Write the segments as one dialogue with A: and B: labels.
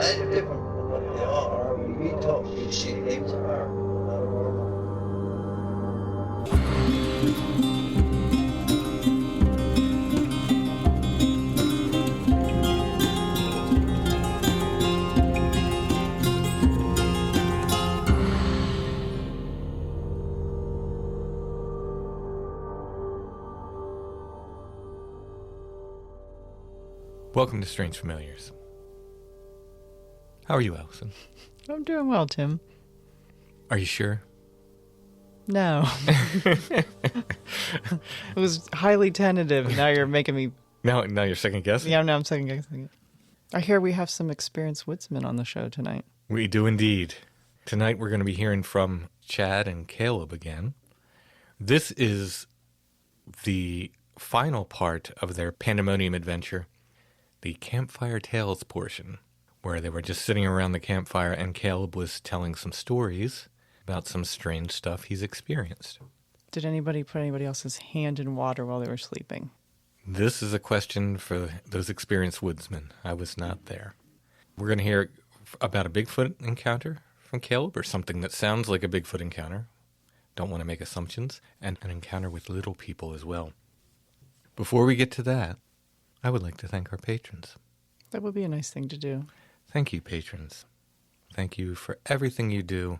A: kind of different from what they are. We talk these shit names are not normal.
B: Welcome to Strange Familiars. How are you, Allison?
C: I'm doing well, Tim.
B: Are you sure?
C: No. It was highly tentative, and now you're making me...
B: Now you're second guessing?
C: Yeah, now I'm second guessing it. I hear we have some experienced woodsmen on the show tonight.
B: We do indeed. Tonight we're going to be hearing from Chad and Caleb again. This is the final part of their Pandemonium adventure, the Campfire Tales portion, where they were just sitting around the campfire and Caleb was telling some stories about some strange stuff he's experienced.
C: Did anybody put anybody else's hand in water while they were sleeping?
B: This is a question for those experienced woodsmen. I was not there. We're going to hear about a Bigfoot encounter from Caleb, or something that sounds like a Bigfoot encounter. Don't want to make assumptions. And an encounter with little people as well. Before we get to that, I would like to thank our patrons.
C: That would be a nice thing to do.
B: Thank you, patrons. Thank you for everything you do,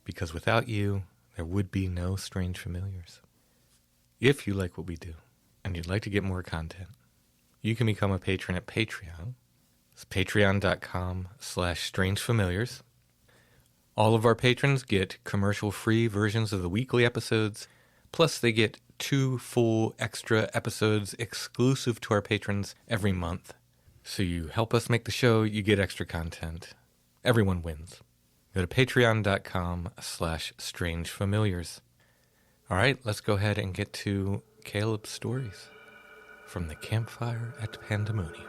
B: because without you, there would be no Strange Familiars. If you like what we do, and you'd like to get more content, you can become a patron at Patreon. It's patreon.com/strangefamiliars. All of our patrons get commercial-free versions of the weekly episodes, plus they get 2 full extra episodes exclusive to our patrons every month. So you help us make the show, you get extra content. Everyone wins. Go to patreon.com/strangefamiliars. All right, let's go ahead and get to Caleb's stories from the campfire at Pandemonium.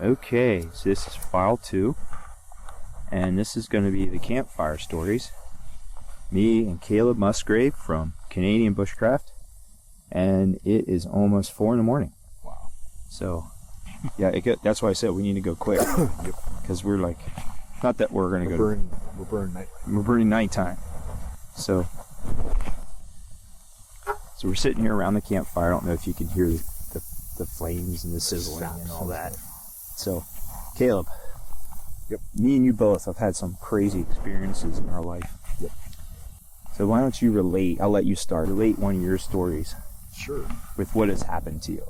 D: Okay, so this is file 2, and this is going to be the campfire stories. Me and Caleb Musgrave from Canadian Bushcraft, and it is almost 4 in the morning.
E: Wow.
D: So, yeah, that's why I said we need to go quick, because we're like, not that we're going to go.
E: We're burning night.
D: We're burning nighttime. So we're sitting here around the campfire. I don't know if you can hear the flames and the sizzling and all that. So, Caleb, me and you both have had some crazy experiences in our life.
E: Yep.
D: So why don't you relate, I'll let you start, relate one of your stories.
E: Sure.
D: With what has happened to you.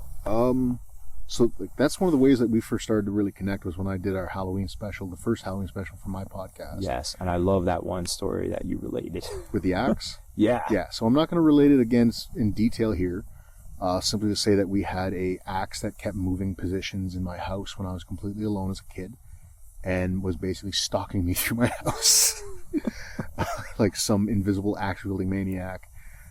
E: So that's one of the ways that we first started to really connect was when I did our Halloween special, the first Halloween special for my podcast.
D: Yes, and I love that one story that you related.
E: With the axe?
D: Yeah.
E: Yeah, so I'm not going to relate it again in detail here. Simply to say that we had a axe that kept moving positions in my house when I was completely alone as a kid, and was basically stalking me through my house like some invisible axe wielding maniac.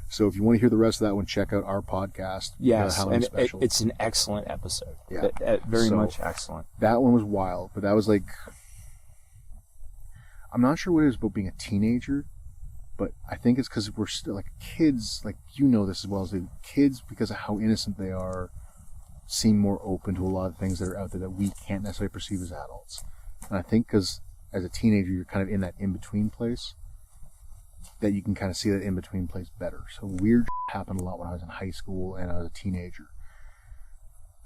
E: So if you want to hear the rest of that one, check out our podcast.
D: Yes, and
E: special.
D: It's an excellent episode.
E: Yeah,
D: very much excellent.
E: That one was wild, but that was like, I'm not sure what it is about being a teenager. But I think it's because we're still like kids, like you know this as well as the kids, because of how innocent they are, seem more open to a lot of things that are out there that we can't necessarily perceive as adults. And I think because as a teenager, you're kind of in that in-between place, that you can kind of see that in-between place better. So weird happened a lot when I was in high school and I was a teenager.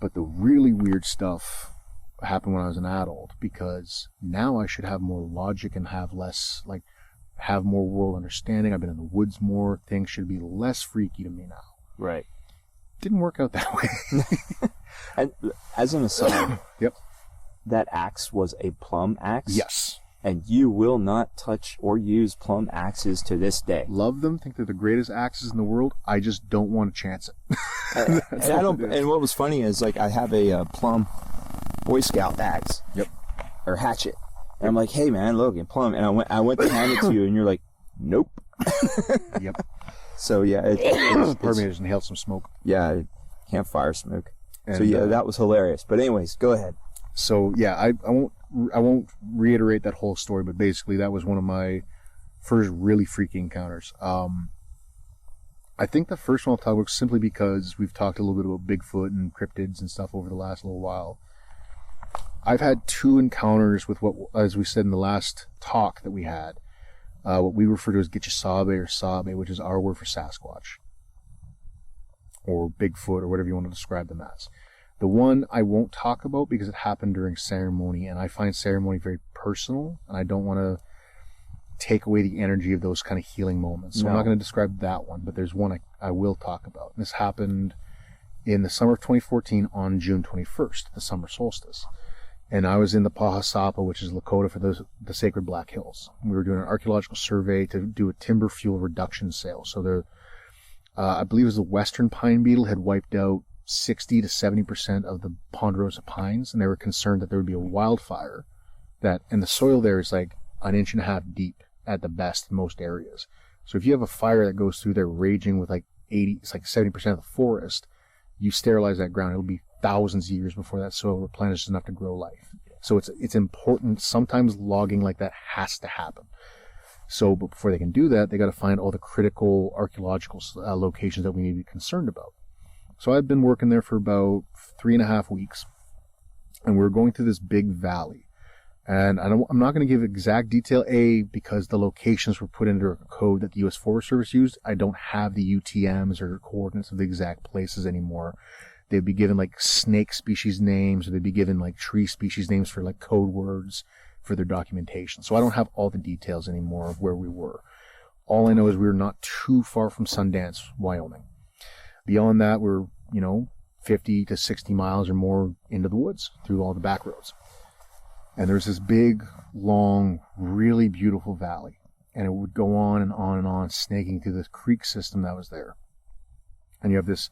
E: But the really weird stuff happened when I was an adult, because now I should have more logic and have less, have more world understanding. I've been in the woods more. Things should be less freaky to me now.
D: Right.
E: Didn't work out that way.
D: And as an aside,
E: yep,
D: that axe was a plum axe?
E: Yes.
D: And you will not touch or use plum axes to this day.
E: Love them. Think they're the greatest axes in the world. I just don't want to chance it.
D: And what was funny is, like, I have a plum Boy Scout axe.
E: Yep.
D: Or hatchet. And I'm like, hey man, look, and plum. And I went to hand it to you, and you're like, nope.
E: Yep.
D: So yeah,
E: pardon me, I just inhaled some smoke.
D: Yeah, campfire smoke.
E: And,
D: so yeah, that was hilarious. But anyways, go ahead.
E: So yeah, I won't reiterate that whole story, but basically that was one of my first really freaky encounters. I think the first one I'll talk about simply because we've talked a little bit about Bigfoot and cryptids and stuff over the last little while. I've had 2 encounters with what, as we said in the last talk that we had, what we refer to as Gitchisabe or Sabe, which is our word for Sasquatch. Or Bigfoot, or whatever you want to describe them as. The one I won't talk about because it happened during ceremony, and I find ceremony very personal, and I don't want to take away the energy of those kind of healing moments. So I'm not going to describe that one, but there's one I will talk about. This happened in the summer of 2014 on June 21st, the summer solstice. And I was in the Pahasapa, which is Lakota for the Sacred Black Hills. We were doing an archaeological survey to do a timber fuel reduction sale. So I believe it was the western pine beetle had wiped out 60 to 70% of the ponderosa pines, and they were concerned that there would be a wildfire and the soil there is like 1.5 inches deep at the best in most areas. So if you have a fire that goes through there raging with it's like 70% of the forest, you sterilize that ground. It'll be thousands of years before that soil replenishes enough to grow life. So it's important. Sometimes logging like that has to happen. So, but before they can do that, they got to find all the critical archaeological locations that we need to be concerned about. So I've been working there for about 3.5 weeks, and we're going through this big valley. And I'm not going to give exact detail, because the locations were put into a code that the U.S. Forest Service used. I don't have the UTMs or coordinates of the exact places anymore. They'd be given like snake species names, or they'd be given like tree species names for like code words for their documentation. So I don't have all the details anymore of where we were. All I know is we were not too far from Sundance, Wyoming. Beyond that, we're, 50 to 60 miles or more into the woods through all the back roads. And there's this big, long, really beautiful valley. And it would go on and on and on, snaking through this creek system that was there. And you have this,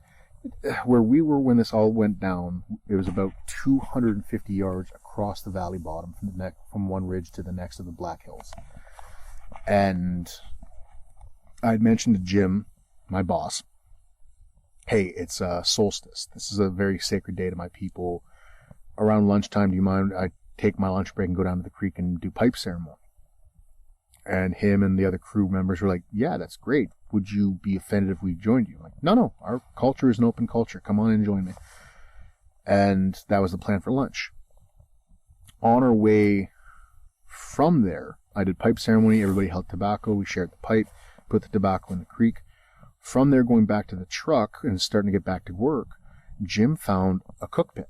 E: where we were when this all went down, it was about 250 yards across the valley bottom from one ridge to the next of the Black Hills. And I'd mentioned to Jim, my boss, hey, it's solstice. This is a very sacred day to my people. Around lunchtime, do you mind? I take my lunch break and go down to the creek and do pipe ceremony. And him and the other crew members were like, yeah, that's great. Would you be offended if we joined you? I'm like, no, our culture is an open culture. Come on and join me. And that was the plan for lunch. On our way from there, I did pipe ceremony. Everybody held tobacco. We shared the pipe, put the tobacco in the creek. From there, going back to the truck and starting to get back to work, Jim found a cook pit.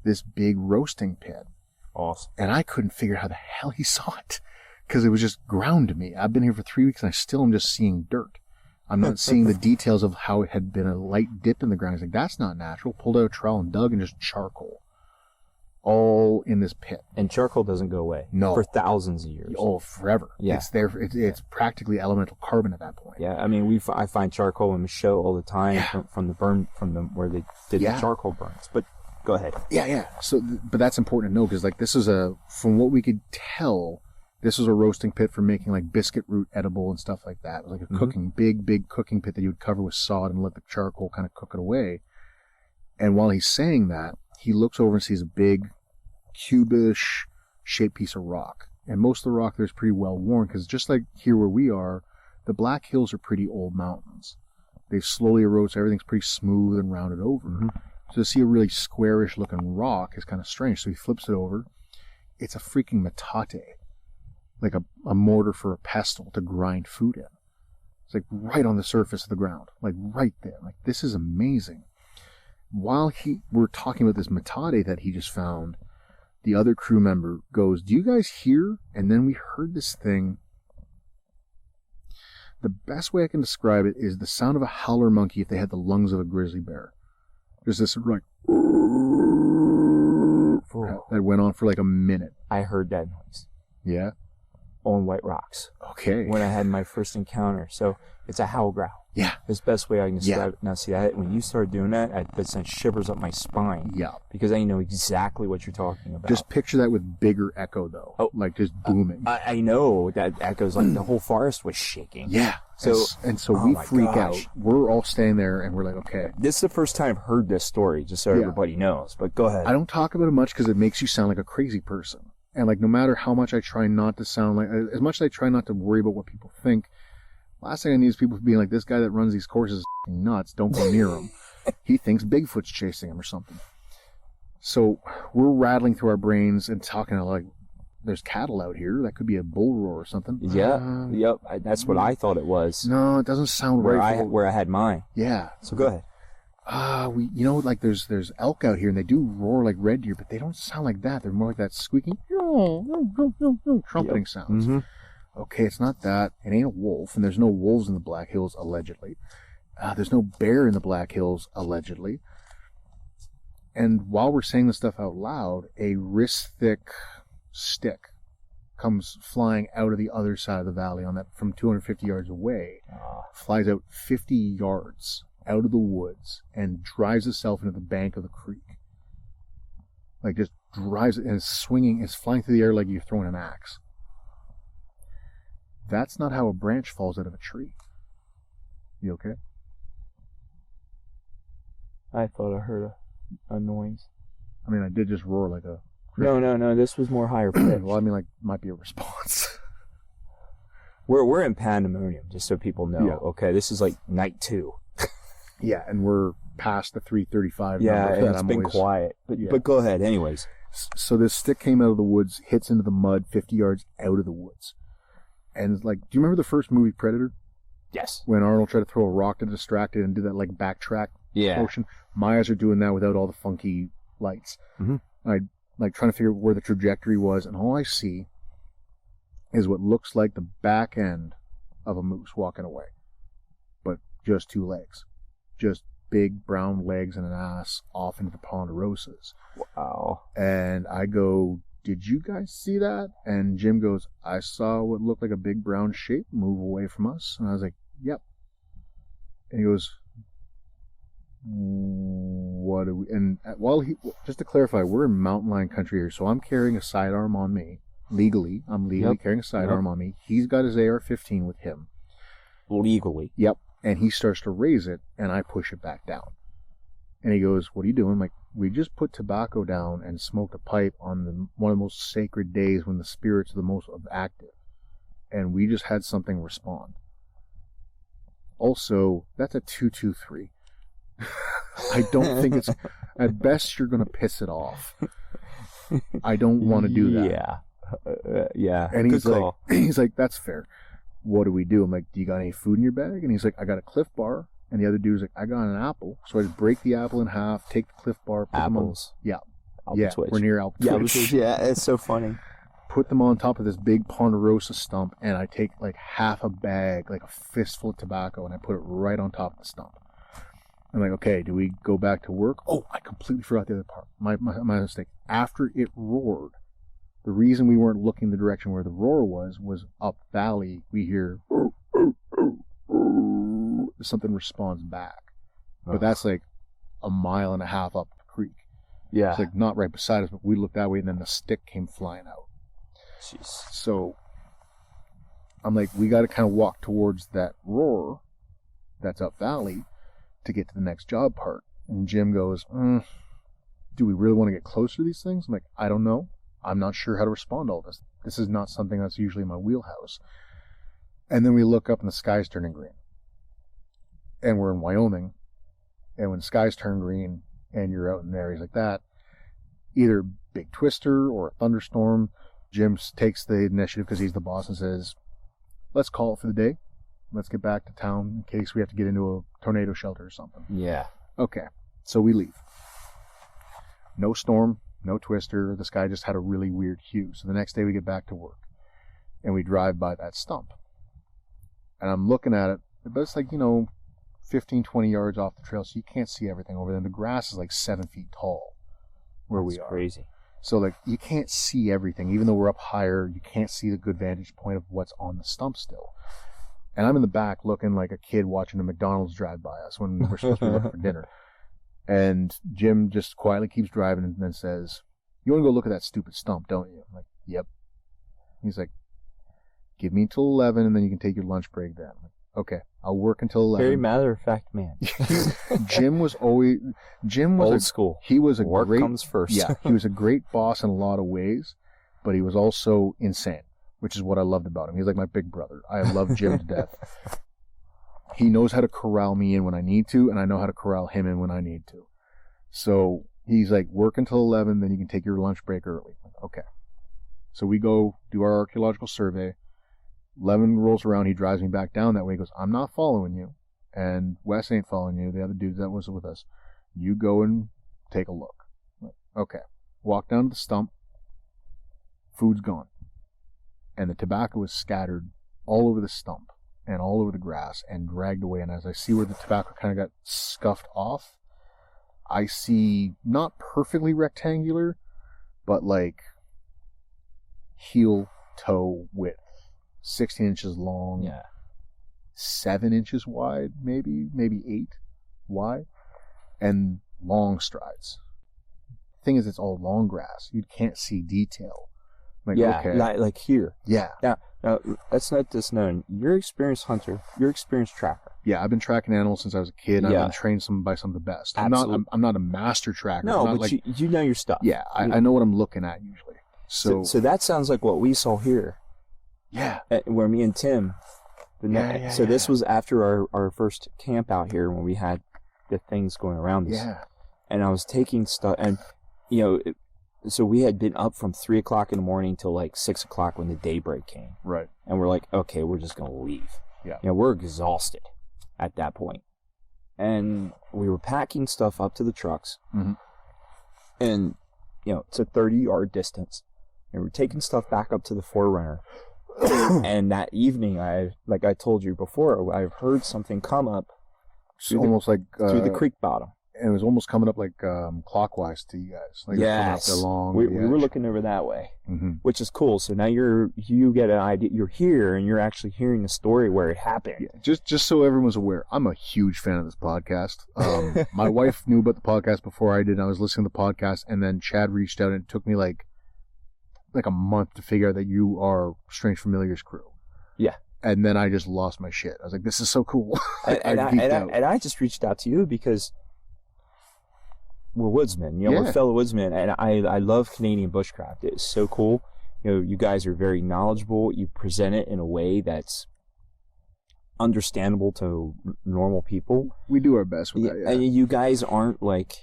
E: This big roasting pit.
D: Awesome.
E: And I couldn't figure how the hell he saw it, because it was just ground to me. I've been here for 3 weeks and I still am just seeing dirt. I'm not seeing the details of how it had been a light dip in the ground. He's like, that's not natural. Pulled out a trowel and dug, and just charcoal. All in this pit.
D: And charcoal doesn't go away.
E: No.
D: For thousands of years.
E: Oh, forever.
D: Yeah.
E: It's there. It's practically elemental carbon at that point.
D: Yeah, I mean, I find charcoal in Michelle all the time from where they did the charcoal burns. But go ahead.
E: Yeah. So, but that's important to know, because this is from what we could tell, this was a roasting pit for making like biscuit root edible and stuff like that. It was like a cooking, big cooking pit that you would cover with sod and let the charcoal kind of cook it away. And while he's saying that, he looks over and sees a big cubish shaped piece of rock. And most of the rock there is pretty well worn, because just like here where we are, the Black Hills are pretty old mountains. They've slowly eroded, so everything's pretty smooth and rounded over. So to see a really squarish looking rock is kind of strange. So he flips it over. It's a freaking metate, like a mortar for a pestle to grind food in. It's like right on the surface of the ground, like right there. Like, this is amazing. While we're talking about this metate that he just found, the other crew member goes, do you guys hear? And then we heard this thing. The best way I can describe it is the sound of a howler monkey if they had the lungs of a grizzly bear. There's this like that went on for like a minute.
D: I heard that noise.
E: Yeah?
D: On White Rocks.
E: Okay.
D: When I had my first encounter. So it's a howl growl.
E: Yeah.
D: It's the best way I can describe it. Now, see, when you started doing that, it sent shivers up my spine.
E: Yeah.
D: Because I know exactly what you're talking about.
E: Just picture that with bigger echo, though.
D: Oh.
E: Like just booming.
D: I know that echoes like the whole forest was shaking.
E: Yeah. So we freak out. We're all standing there and we're like, okay.
D: This is the first time I've heard this story, just so everybody knows. But go ahead.
E: I don't talk about it much because it makes you sound like a crazy person. And like, no matter how much I try not to sound like, as much as I try not to worry about what people think, last thing I need is people being like, this guy that runs these courses is nuts. Don't go near him. He thinks Bigfoot's chasing him or something. So we're rattling through our brains and talking like, there's cattle out here. That could be a bull roar or something.
D: Yeah. Yep. That's what I thought it was.
E: No, it doesn't sound
D: Where
E: right.
D: where I had mine.
E: Yeah.
D: So go ahead.
E: Like there's elk out here and they do roar like red deer, but they don't sound like that. They're more like that squeaking, trumpeting sounds.
D: Mm-hmm.
E: Okay, it's not that. It ain't a wolf, and there's no wolves in the Black Hills, allegedly. There's no bear in the Black Hills, allegedly. And while we're saying this stuff out loud, a wrist-thick stick comes flying out of the other side of the valley from 250 yards away, flies out 50 yards out of the woods and drives itself into the bank of the creek. Like, just drives it and it's flying through the air like you're throwing an axe. That's not how a branch falls out of a tree. You okay?
D: I thought I heard a noise.
E: I mean, I did just roar like a...
D: No. This was more higher pitch.
E: Well, I mean, like, might be a response.
D: We're in Pandemonium, just so people know.
E: Yeah.
D: Okay, this is like night 2.
E: Yeah, and we're past the 335
D: Yeah,
E: number.
D: and
E: that
D: it's
E: I'm
D: been
E: always...
D: quiet. But go ahead, anyways.
E: So this stick came out of the woods, hits into the mud 50 yards out of the woods. And it's like, do you remember the first movie Predator?
D: Yes.
E: When Arnold tried to throw a rock to distract it and do that like backtrack motion? My eyes are doing that without all the funky lights.
D: Mm-hmm.
E: I like trying to figure out where the trajectory was, and all I see is what looks like the back end of a moose walking away. But just 2 legs. Just big brown legs and an ass off into the ponderosas.
D: Wow.
E: And I go, did you guys see that? And Jim goes, I saw what looked like a big brown shape move away from us. And I was like, yep. And he goes, what do we... And just to clarify, we're in mountain lion country here, so I'm carrying a sidearm on me. Legally. I'm legally carrying a sidearm on me. He's got his AR-15 with him.
D: Legally.
E: Yep. And he starts to raise it, and I push it back down. And he goes, what are you doing? I'm like, we just put tobacco down and smoked a pipe on one of the most sacred days when the spirits are the most active. And we just had something respond. Also, that's a 223. I don't think it's... At best, you're going to piss it off. I don't want to do that.
D: Yeah. Yeah.
E: And
D: Good
E: he's like, that's fair. What do we do? I'm like, do you got any food in your bag? And he's like, I got a Cliff Bar. And the other dude's like, I got an apple. So I just break the apple in half, take the Cliff Bar, put
D: Apples.
E: them on...
D: Alpha
E: Yeah,
D: Twitch.
E: we're near Alpha
D: Yeah,
E: Twitch.
D: yeah, it's so funny.
E: Put them on top of this big ponderosa stump, and I take like half a bag, like a fistful of tobacco, and I put it right on top of the stump. I'm like, okay, do we go back to work? Oh, I completely forgot the other part. My mistake. After it roared, the reason we weren't looking the direction where the roar was up valley. We hear something responds back. But that's like a mile and a half up the creek.
D: Yeah.
E: It's like not right beside us, but we looked that way, and then the stick came flying out.
D: Jeez.
E: So I'm like, we got to kind of walk towards that roar that's up valley to get to the next job part. And Jim goes, do we really want to get closer to these things? I'm like, I don't know. I'm not sure how to respond to all this. This is not something that's usually in my wheelhouse. And then we look up and the sky's turning green. And we're in Wyoming. And when the skies turn green and you're out in areas like that, either big twister or a thunderstorm, Jim takes the initiative because he's the boss and says, let's call it for the day. Let's get back to town in case we have to get into a tornado shelter or something.
D: Yeah.
E: Okay, so we leave. No storm, no twister. The sky just had a really weird hue. So the next day we get back to work. And we drive by that stump. And I'm looking at it, but it's like, 15, 20 yards off the trail, so you can't see everything over there. And the grass is like 7 feet tall where we are.
D: Crazy.
E: So, like, you can't see everything. Even though we're up higher, you can't see the good vantage point of what's on the stump still. And I'm in the back looking like a kid watching a McDonald's drive by us when we're supposed to be looking for dinner. And Jim just quietly keeps driving and then says, you want to go look at that stupid stump, don't you? I'm like, yep. He's like, give me until 11 and then you can take your lunch break then. I'm like, okay, I'll work until 11.
D: Very matter-of-fact man.
E: Jim was
D: old school.
E: He was a
D: Work
E: great...
D: comes first.
E: Yeah, he was a great boss in a lot of ways. but he was also insane, which is what I loved about him. He's like my big brother. I love Jim to death. He knows how to corral me in when I need to, and I know how to corral him in when I need to. So he's like, work until 11, then you can take your lunch break early. Okay. So we go do our archaeological survey. 11 rolls around, he drives me back down that way. He goes, I'm not following you, and Wes ain't following you, the other dude that was with us. You go and take a look. Okay. Walk down to the stump. Food's gone. And the tobacco is scattered all over the stump and all over the grass and dragged away. And as I see where the tobacco kind of got scuffed off, I see not perfectly rectangular, but like heel toe width. 16 inches long, 7 inches wide, maybe 8 wide, and long strides. Thing is, it's all long grass. You can't see detail. Like, okay.
D: like here.
E: Yeah.
D: Now, let's let this known. You're an experienced hunter. You're an experienced tracker.
E: Yeah, I've been tracking animals since I was a kid. And I've been trained by some of the best. I'm not a master tracker.
D: No,
E: but
D: like, you know your stuff.
E: Yeah, I know what I'm looking at usually. So
D: that sounds like what we saw here.
E: Yeah.
D: Where me and Tim. This was after our first camp out here when we had the things going around us.
E: Yeah.
D: And I was taking stuff, and so we had been up from 3 o'clock in the morning till like 6 o'clock when the daybreak came.
E: Right.
D: And we're like, okay, we're just gonna leave.
E: Yeah.
D: We're exhausted at that point, and we were packing stuff up to the trucks, and it's a 30-yard distance, and we're taking stuff back up to the Forerunner. And that evening, like I told you before, I heard something come up
E: through
D: the creek bottom.
E: And it was almost coming up like clockwise to you guys. Like
D: yes,
E: it was coming up
D: we were looking over that way, which is cool. So now you get an idea. You're here, and you're actually hearing the story where it happened.
E: Yeah, just so everyone's aware, I'm a huge fan of this podcast. My wife knew about the podcast before I did. I was listening to the podcast, and then Chad reached out, and it took me like a month to figure out that you are Strange Familiars crew. Yeah. And then I just lost my shit. I was like, this is so cool.
D: and I just reached out to you because we're woodsmen, we're fellow woodsmen, and I love Canadian bushcraft. It's so cool. You guys are very knowledgeable. You present it in a way that's understandable to normal people.
E: We do our best with that, yeah.
D: And you guys aren't like,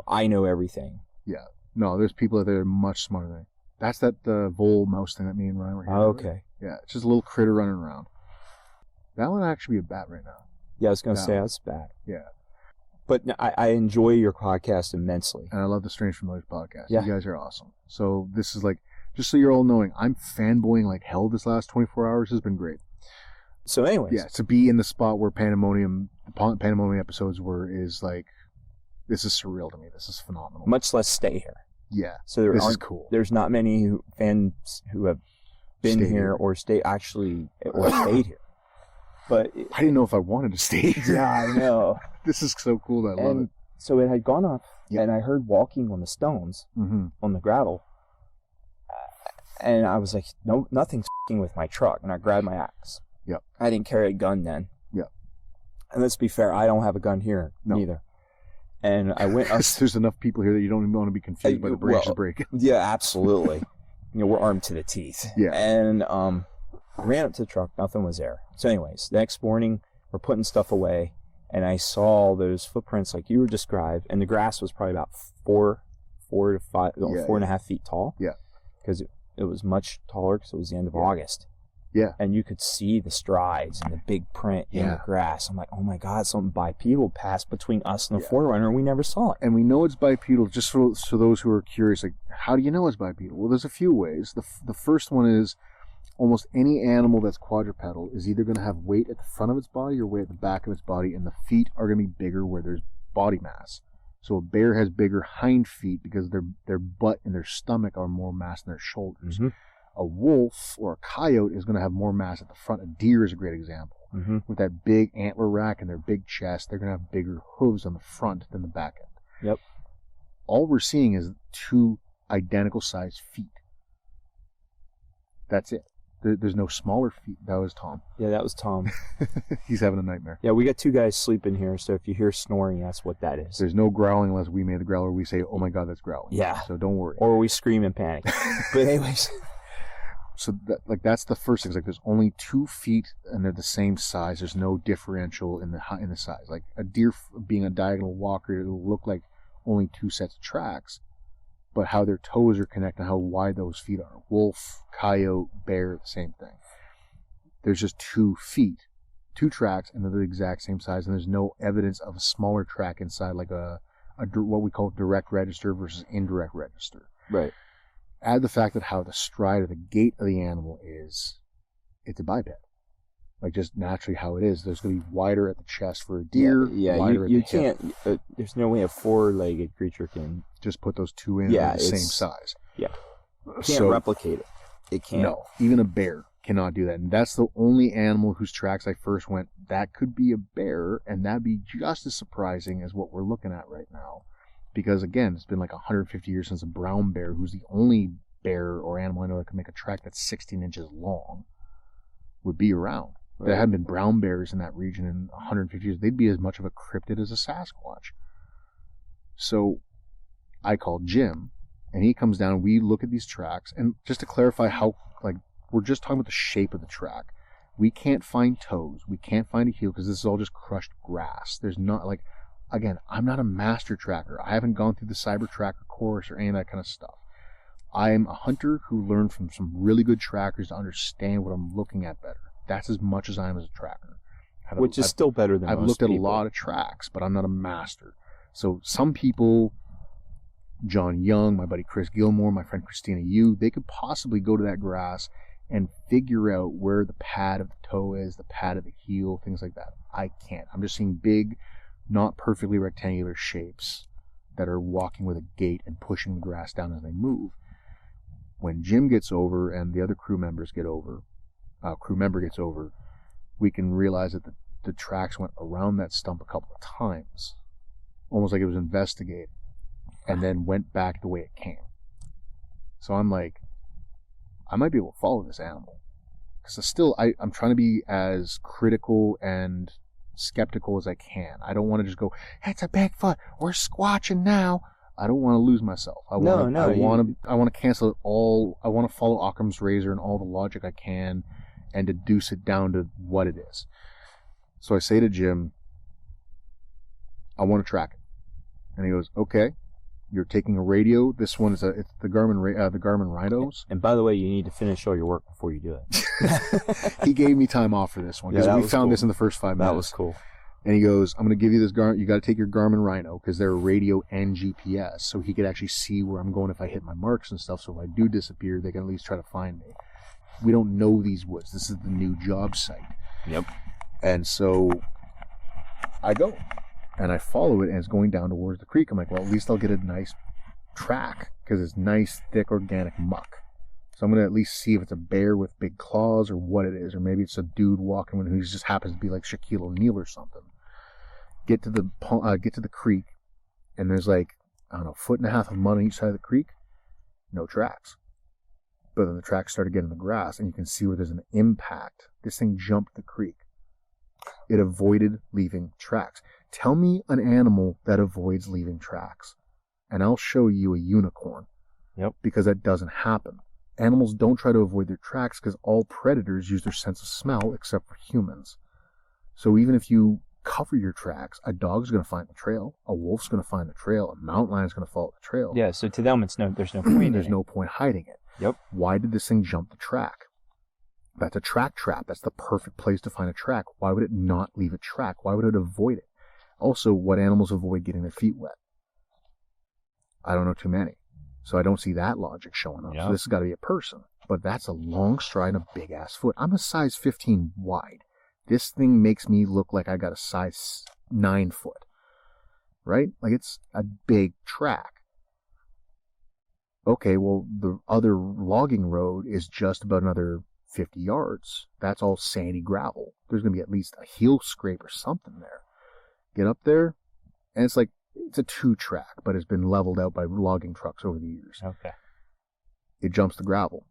D: I know everything.
E: Yeah. No, there's people that are much smarter than me. That's that vole mouse thing that me and Ryan were here.
D: Okay.
E: Yeah, it's just a little critter running around. That one actually be a bat right now.
D: Yeah, I was going to say that's a bat.
E: Yeah.
D: But I enjoy your podcast immensely.
E: And I love the Strange Familiars podcast.
D: Yeah.
E: You guys are awesome. So this is like, just so you're all knowing, I'm fanboying like hell this last 24 hours has been great.
D: So anyways.
E: Yeah, to be in the spot where Pandemonium episodes were is like, this is surreal to me. This is phenomenal.
D: Much less stay here.
E: Yeah.
D: So
E: this is cool.
D: There's not many fans who have been here or stayed here. But
E: I didn't know if I wanted to stay here.
D: Yeah, I know.
E: This is so cool that I love it.
D: So it had gone up, and I heard walking on the stones, on the gravel. And I was like, no, nothing's f***ing with my truck. And I grabbed my axe.
E: Yep.
D: I didn't carry a gun then.
E: Yep.
D: And let's be fair, I don't have a gun here either. And I went up.
E: There's enough people here that you don't even want to be confused by the branches breaking.
D: Yeah, absolutely. We're armed to the teeth.
E: Yeah.
D: And ran up to the truck. Nothing was there. So anyways, the next morning, we're putting stuff away. And I saw those footprints like you were described. And the grass was probably about 4 to 5, 4.5 feet tall.
E: Yeah.
D: Because it was much taller because it was the end of August.
E: Yeah.
D: And you could see the strides and the big print in the grass. I'm like, oh my God, something bipedal passed between us and the Forerunner, and we never saw it.
E: And we know it's bipedal, just for those who are curious, like, how do you know it's bipedal? Well, there's a few ways. The first one is almost any animal that's quadrupedal is either going to have weight at the front of its body or weight at the back of its body, and the feet are going to be bigger where there's body mass. So a bear has bigger hind feet because their butt and their stomach are more mass than their shoulders. A wolf or a coyote is going to have more mass at the front. A deer is a great example. With that big antler rack and their big chest, they're going to have bigger hooves on the front than the back end.
D: Yep.
E: All we're seeing is 2 identical sized feet. That's it. there's no smaller feet. That was Tom.
D: Yeah, that was Tom.
E: He's having a nightmare.
D: Yeah, we got 2 guys sleeping here, so if you hear snoring, that's what that is.
E: There's no growling unless we made the growler. We say, "Oh my God, that's growling."
D: Yeah.
E: So don't worry.
D: Or we scream in panic. But anyways.
E: So that's the first thing. It's like there's only 2 feet and they're the same size. There's no differential in the size. Like a deer being a diagonal walker, it'll look like only 2 sets of tracks, but how their toes are connected, how wide those feet are. Wolf, coyote, bear, the same thing. There's just 2 feet, 2 tracks, and they're the exact same size, and there's no evidence of a smaller track inside, like a what we call direct register versus indirect register.
D: Right.
E: Add the fact that how the stride or the gait of the animal is, it's a biped. Like just naturally how it is. There's going to be wider at the chest for a deer.
D: Yeah,
E: wider
D: you
E: at the hip.
D: can't. There's no way a 4-legged creature can.
E: Just put those 2 in.
D: Yeah,
E: the same size.
D: Yeah, can't replicate it. It can't.
E: No, even a bear cannot do that. And that's the only animal whose tracks I first went, that could be a bear, and that'd be just as surprising as what we're looking at right now. Because again, it's been like 150 years since a brown bear, who's the only bear or animal I know that can make a track that's 16 inches long, would be around. Right. There hadn't been brown bears in that region in 150 years. They'd be as much of a cryptid as a Sasquatch. So I called Jim, and he comes down. We look at these tracks, and just to clarify how, like, we're just talking about the shape of the track. We can't find toes. We can't find a heel because this is all just crushed grass. There's not, like, again, I'm not a master tracker. I haven't gone through the Cyber Tracker course or any of that kind of stuff. I'm a hunter who learned from some really good trackers to understand what I'm looking at better. That's as much as I am as a tracker.
D: Which is still better than
E: I've
D: most
E: looked at
D: people.
E: a lot of tracks, but I'm not a master. So some people, John Young, my buddy Chris Gilmore, my friend Christina Yu, they could possibly go to that grass and figure out where the pad of the toe is, the pad of the heel, things like that. I can't. I'm just seeing big, not perfectly rectangular shapes that are walking with a gait and pushing the grass down as they move. When Jim gets over and the other crew member gets over, we can realize that the tracks went around that stump a couple of times, almost like it was investigated, and then went back the way it came. So I'm like, I might be able to follow this animal. Because I'm trying to be as critical and skeptical as I can. I don't want to just go, it's a Bigfoot, we're squatching now. I don't want to lose myself. I want to cancel it all. I want to follow Occam's razor and all the logic I can and deduce it down to what it is. So I say to Jim, I want to track it. And he goes, okay, you're taking a radio. This one is it's the Garmin Rhinos.
D: And by the way, you need to finish all your work before you do it.
E: He gave me time off for this one because we found this in the first 5 minutes.
D: That was cool.
E: And he goes, I'm going to give you this Garmin. You got to take your Garmin Rhino because they're radio and GPS, so he could actually see where I'm going if I hit my marks and stuff. So if I do disappear, they can at least try to find me. We don't know these woods. This is the new job site.
D: Yep.
E: And so I go and I follow it, and it's going down towards the creek. I'm like, well, at least I'll get a nice track because it's nice, thick, organic muck. So I'm going to at least see if it's a bear with big claws or what it is, or maybe it's a dude walking who just happens to be like Shaquille O'Neal or something. Get to the creek, and there's like, I don't know, 1.5 feet of mud on each side of the creek. No tracks. But then the tracks started getting in the grass, and you can see where there's an impact. This thing jumped the creek. It avoided leaving tracks. Tell me an animal that avoids leaving tracks, and I'll show you a unicorn.
D: Yep.
E: Because that doesn't happen. Animals don't try to avoid their tracks because all predators use their sense of smell except for humans. So even if you cover your tracks, a dog's going to find the trail, a wolf's going to find the trail, a mountain lion's going to follow the trail.
D: Yeah, so to them there's no point.
E: There's no point hiding it.
D: Yep.
E: Why did this thing jump the track? That's a track trap. That's the perfect place to find a track. Why would it not leave a track? Why would it avoid it? Also, what animals avoid getting their feet wet? I don't know too many. So I don't see that logic showing up.
D: Yep.
E: So this has got to be a person. But that's a long stride and a big-ass foot. I'm a size 15 wide. This thing makes me look like I got a size 9 foot. Right? Like it's a big track. Okay, well, the other logging road is just about another 50 yards. That's all sandy gravel. There's going to be at least a heel scrape or something there. Get up there, and it's like, it's a 2-track, but it's been leveled out by logging trucks over the years.
D: Okay.
E: It jumps the gravel.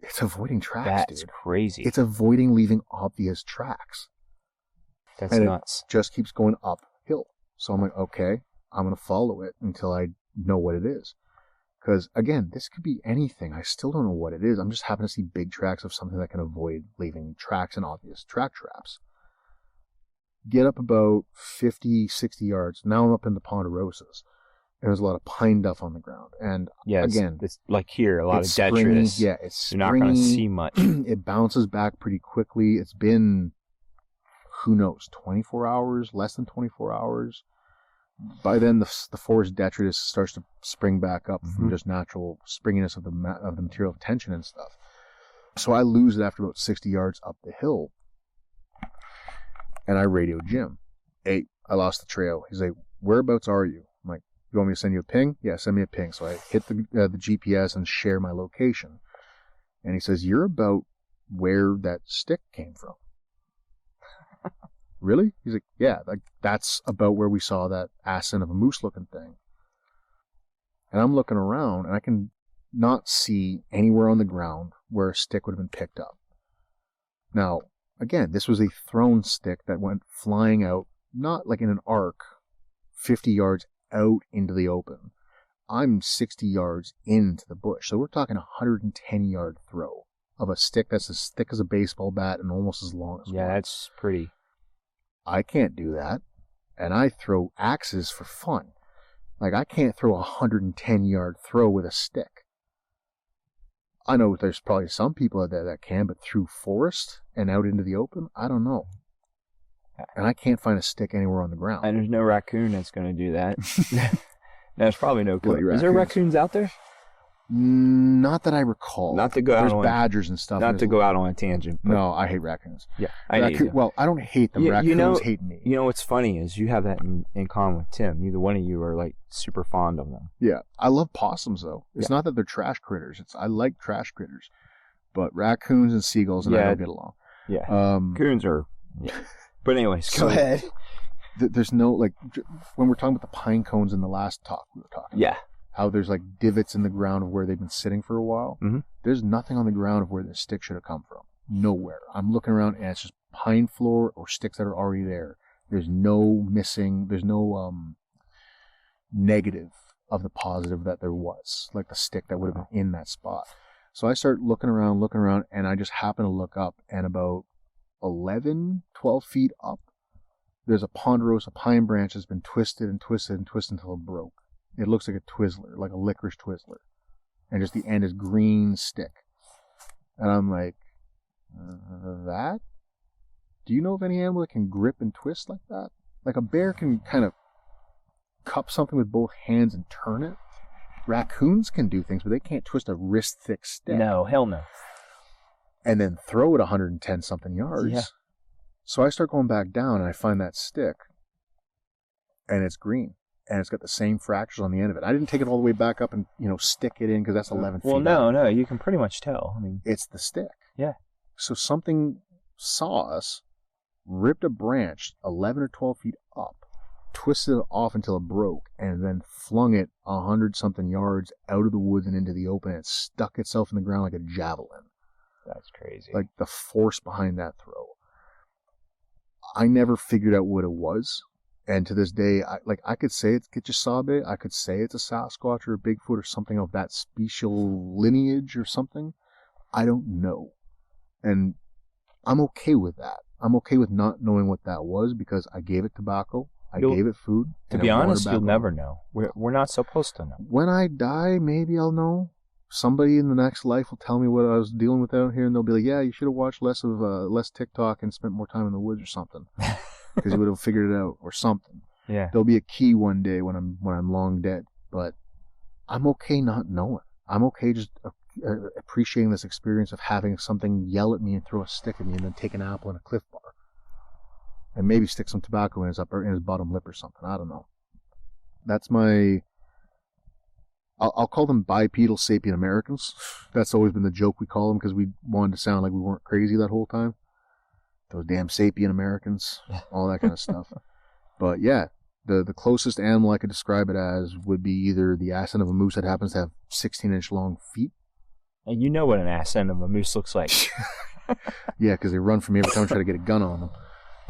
E: It's avoiding tracks,
D: That's
E: dude.
D: crazy.
E: It's avoiding leaving obvious tracks.
D: That's
E: and
D: nuts.
E: It just keeps going uphill. So I'm like, okay, I'm going to follow it until I know what it is. Because, again, this could be anything. I still don't know what it is. I'm just happen to see big tracks of something that can avoid leaving tracks and obvious track traps. Get up about 50, 60 yards. Now I'm up in the ponderosas. There's a lot of pine duff on the ground. And
D: Yeah,
E: again,
D: it's like here, a lot of
E: springy.
D: detritus.
E: Yeah, it's
D: You're not going to see much.
E: It bounces back pretty quickly. It's been, who knows, 24 hours, less than 24 hours. By then, the forest detritus starts to spring back up from just natural springiness of the material of tension and stuff. So I lose it after about 60 yards up the hill. And I radio Jim. Hey, I lost the trail. He's like, whereabouts are you? I'm like, you want me to send you a ping? Yeah, send me a ping. So I hit the GPS and share my location. And he says, you're about where that stick came from. Really? He's like, yeah, like that's about where we saw that ascent of a moose looking thing. And I'm looking around and I can not see anywhere on the ground where a stick would have been picked up. Now, again, this was a thrown stick that went flying out, not like in an arc, 50 yards out into the open. I'm 60 yards into the bush. So we're talking a 110-yard throw of a stick that's as thick as a baseball bat and almost as long as one.
D: Yeah, that's pretty.
E: I can't do that. And I throw axes for fun. Like, I can't throw a 110-yard throw with a stick. I know there's probably some people out there that can, but through forest and out into the open, I don't know. And I can't find a stick anywhere on the ground.
D: And there's no raccoon that's going to do that. There's probably no
E: Bloody
D: Is there raccoons out there?
E: Not that I recall.
D: Not to go out
E: There's
D: on
E: badgers and stuff.
D: Not to go out on a tangent. But
E: No, I hate raccoons.
D: yeah, I need to.
E: Well, I don't hate them. Raccoons hate me.
D: You know what's funny is you have that in common with Tim. Neither one of you are like super fond of them.
E: Yeah, I love possums though. It's not that they're trash critters. I like trash critters, but raccoons and seagulls and I don't get along.
D: Yeah, raccoons are. Yeah. But anyways,
C: Go ahead.
E: There's no like when we're talking about the pine cones in the last talk we were talking.
D: Yeah.
E: How there's like divots in the ground of where they've been sitting for a while.
D: Mm-hmm.
E: There's nothing on the ground of where the stick should have come from. Nowhere. I'm looking around and it's just pine floor or sticks that are already there. There's no missing. There's no negative of the positive that there was, like the stick that would have been in that spot. So I start looking around, and I just happen to look up, and about 11, 12 feet up, there's a ponderosa pine branch that's been twisted and twisted and twisted until it broke. It looks like a Twizzler, like a licorice Twizzler. And just the end is green stick. And I'm like, that? Do you know of any animal that can grip and twist like that? Like a bear can kind of cup something with both hands and turn it. Raccoons can do things, but they can't twist a wrist-thick stick.
D: No, hell no.
E: And then throw it 110 something yards.
D: Yeah.
E: So I start going back down and I find that stick. And it's green. And it's got the same fractures on the end of it. I didn't take it all the way back up and, stick it in because that's 11 feet.
D: Well, no, you can pretty much tell. I mean,
E: it's the stick.
D: Yeah.
E: So something saw us, ripped a branch 11 or 12 feet up, twisted it off until it broke, and then flung it 100-something yards out of the woods and into the open, and stuck itself in the ground like a javelin.
D: That's crazy.
E: Like the force behind that throw. I never figured out what it was. And to this day, I could say it's Kitchisabe, I could say it's a Sasquatch or a Bigfoot or something of that special lineage or something. I don't know. And I'm okay with that. I'm okay with not knowing what that was because I gave it tobacco, I gave it food.
D: To be honest, you'll never know. We're not supposed to know.
E: When I die, maybe I'll know. Somebody in the next life will tell me what I was dealing with out here, and they'll be like, yeah, you should have watched less TikTok and spent more time in the woods or something. Because you would have figured it out or something.
D: Yeah.
E: There'll be a key one day when I'm long dead. But I'm okay not knowing. I'm okay just appreciating this experience of having something yell at me and throw a stick at me and then take an apple and a Cliff Bar. And maybe stick some tobacco in his bottom lip or something. I don't know. That's my... I'll call them bipedal sapient Americans. That's always been the joke we call them because we wanted to sound like we weren't crazy that whole time. Those damn sapient Americans, all that kind of stuff. But yeah, the closest animal I could describe it as would be either the ascent of a moose that happens to have 16-inch long feet,
D: And you know what an ass end of a moose looks like.
E: Yeah, because they run from you every time I try to get a gun on them.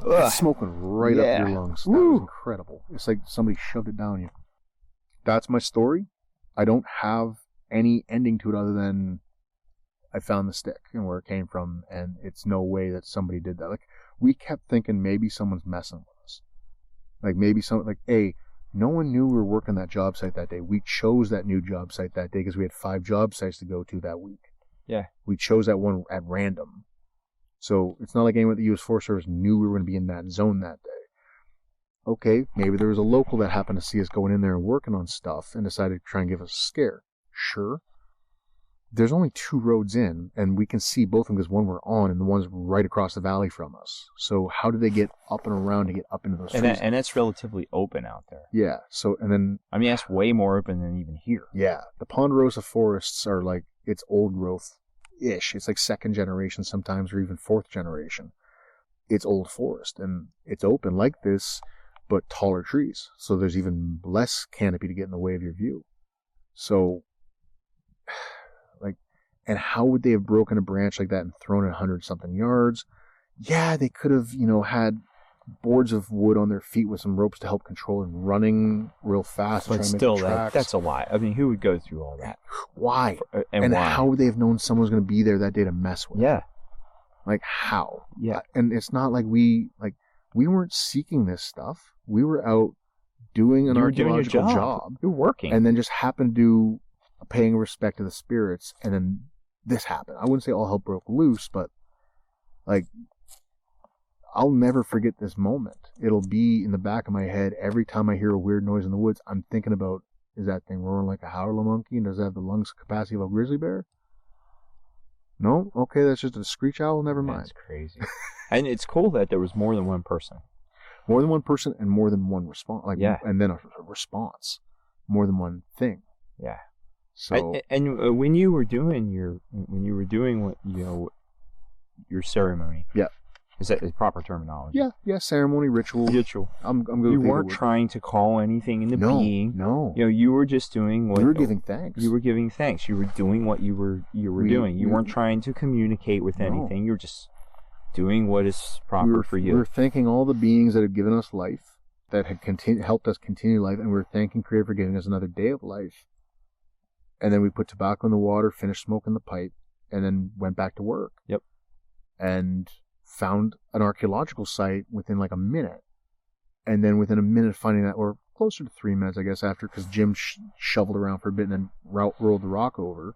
E: It's smoking right up your lungs. That was incredible. It's like somebody shoved it down you. That's my story. I don't have any ending to it other than I found the stick and where it came from, and it's no way that somebody did that. Like, we kept thinking maybe someone's messing with us. Like, maybe no one knew we were working that job site that day. We chose that new job site that day because we had 5 job sites to go to that week.
D: Yeah.
E: We chose that one at random. So it's not like anyone at the U.S. Forest Service knew we were going to be in that zone that day. Okay, maybe there was a local that happened to see us going in there and working on stuff and decided to try and give us a scare. Sure. There's only 2 roads in, and we can see both of them because one we're on and the one's right across the valley from us. So how do they get up and around to get up into those trees?
D: And that's relatively open out there.
E: Yeah. So, and then...
D: I mean, that's way more open than even here.
E: Yeah. The Ponderosa forests are like, it's old growth-ish. It's like 2nd generation sometimes, or even 4th generation. It's old forest, and it's open like this, but taller trees. So there's even less canopy to get in the way of your view. So... And how would they have broken a branch like that and thrown it 100-something yards? Yeah, they could have, had boards of wood on their feet with some ropes to help control and running real fast.
D: But still, that's a lie. I mean, who would go through all that?
E: Why?
D: And why?
E: How would they have known someone was going to be there that day to mess with?
D: Yeah.
E: Like, how?
D: Yeah.
E: And it's not like we weren't seeking this stuff. We were out doing an archaeological job.
D: You're working.
E: And then just happened to do paying respect to the spirits, and then this happened. I wouldn't say all hell broke loose, but like, I'll never forget this moment. It'll be in the back of my head every time I hear a weird noise in the woods. I'm thinking about, is that thing roaring like a howler monkey, and does it have the lungs capacity of a grizzly bear? No? Okay, that's just a screech owl. Never mind.
D: That's crazy. And it's cool that there was more than one person.
E: More than one person and more than one response.
D: Yeah.
E: And then a response. More than one thing.
D: Yeah.
E: So
D: and when you were doing your ceremony,
E: yeah,
D: is that the proper terminology?
E: Yeah, ceremony, ritual. I'm good.
D: You weren't trying to call anything into being.
E: No.
D: You were just doing what
E: you were giving thanks.
D: You were giving thanks. You were doing what you were doing. You weren't trying to communicate with anything. You were just doing what is proper for you.
E: We were thanking all the beings that had given us life, that had helped us continue life, and we were thanking Creator for giving us another day of life. And then we put tobacco in the water, finished smoking the pipe, and then went back to work.
D: Yep.
E: And found an archaeological site within like a minute. And then within a minute finding that, or closer to 3 minutes, I guess, after, because Jim shoveled around for a bit and then rolled the rock over.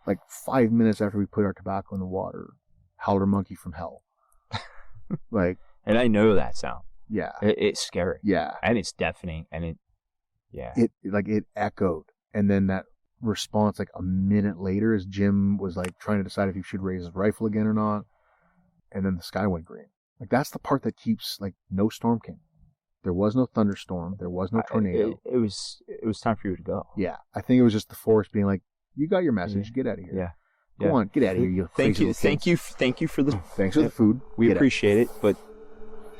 E: Like 5 minutes after we put our tobacco in the water, howler monkey from hell. Like.
D: And I know that sound.
E: Yeah.
D: It's scary.
E: Yeah.
D: And it's deafening. And
E: it echoed. And then that response like a minute later as Jim was like trying to decide if he should raise his rifle again or not, and then the sky went green. Like, that's the part that keeps, like, no storm came. There was no thunderstorm, there was no tornado.
D: It was time for you to go.
E: Yeah, I think it was just the forest being like, you got your message, get out of here.
D: Yeah.
E: Go on, get out of here, you
D: thank
E: crazy
D: you
E: little
D: thank you for the
E: thanks for the food.
D: We appreciate it, but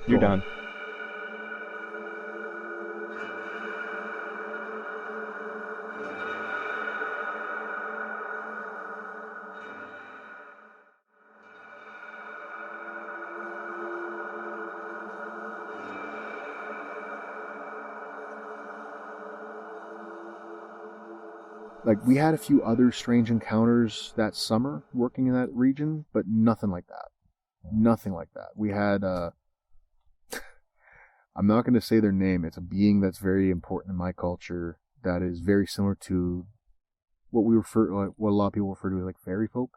D: you're done.
E: Like, we had a few other strange encounters that summer working in that region, but nothing like that. Nothing like that. We had, I'm not going to say their name. It's a being that's very important in my culture that is very similar to what a lot of people refer to as like fairy folk.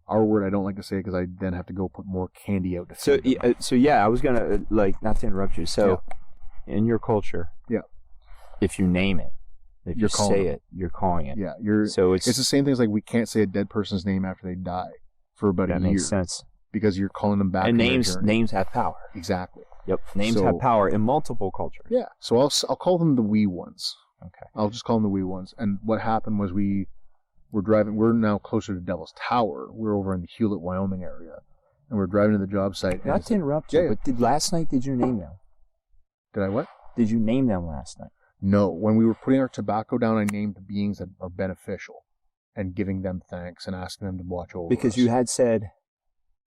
E: Our word I don't like to say because I then have to go put more candy out to
D: So I was going to, not to interrupt you. So, in your culture, if you name it, if you say it, you're calling it.
E: Yeah, it's the same thing as like we can't say a dead person's name after they die for about a year. That makes sense. Because you're calling them back.
D: And names have power.
E: Exactly.
D: Yep. Names have power in multiple cultures.
E: Yeah. So I'll call them the wee ones.
D: Okay.
E: I'll just call them the wee ones. And what happened was we're driving. We're now closer to Devil's Tower. We're over in the Hewlett, Wyoming area, and we're driving to the job site.
D: Not to interrupt you, but last night did you name them?
E: Did I what?
D: Did you name them last night?
E: No. When we were putting our tobacco down, I named the beings that are beneficial. and giving them thanks and asking them to watch over
D: Because
E: us.
D: you had said,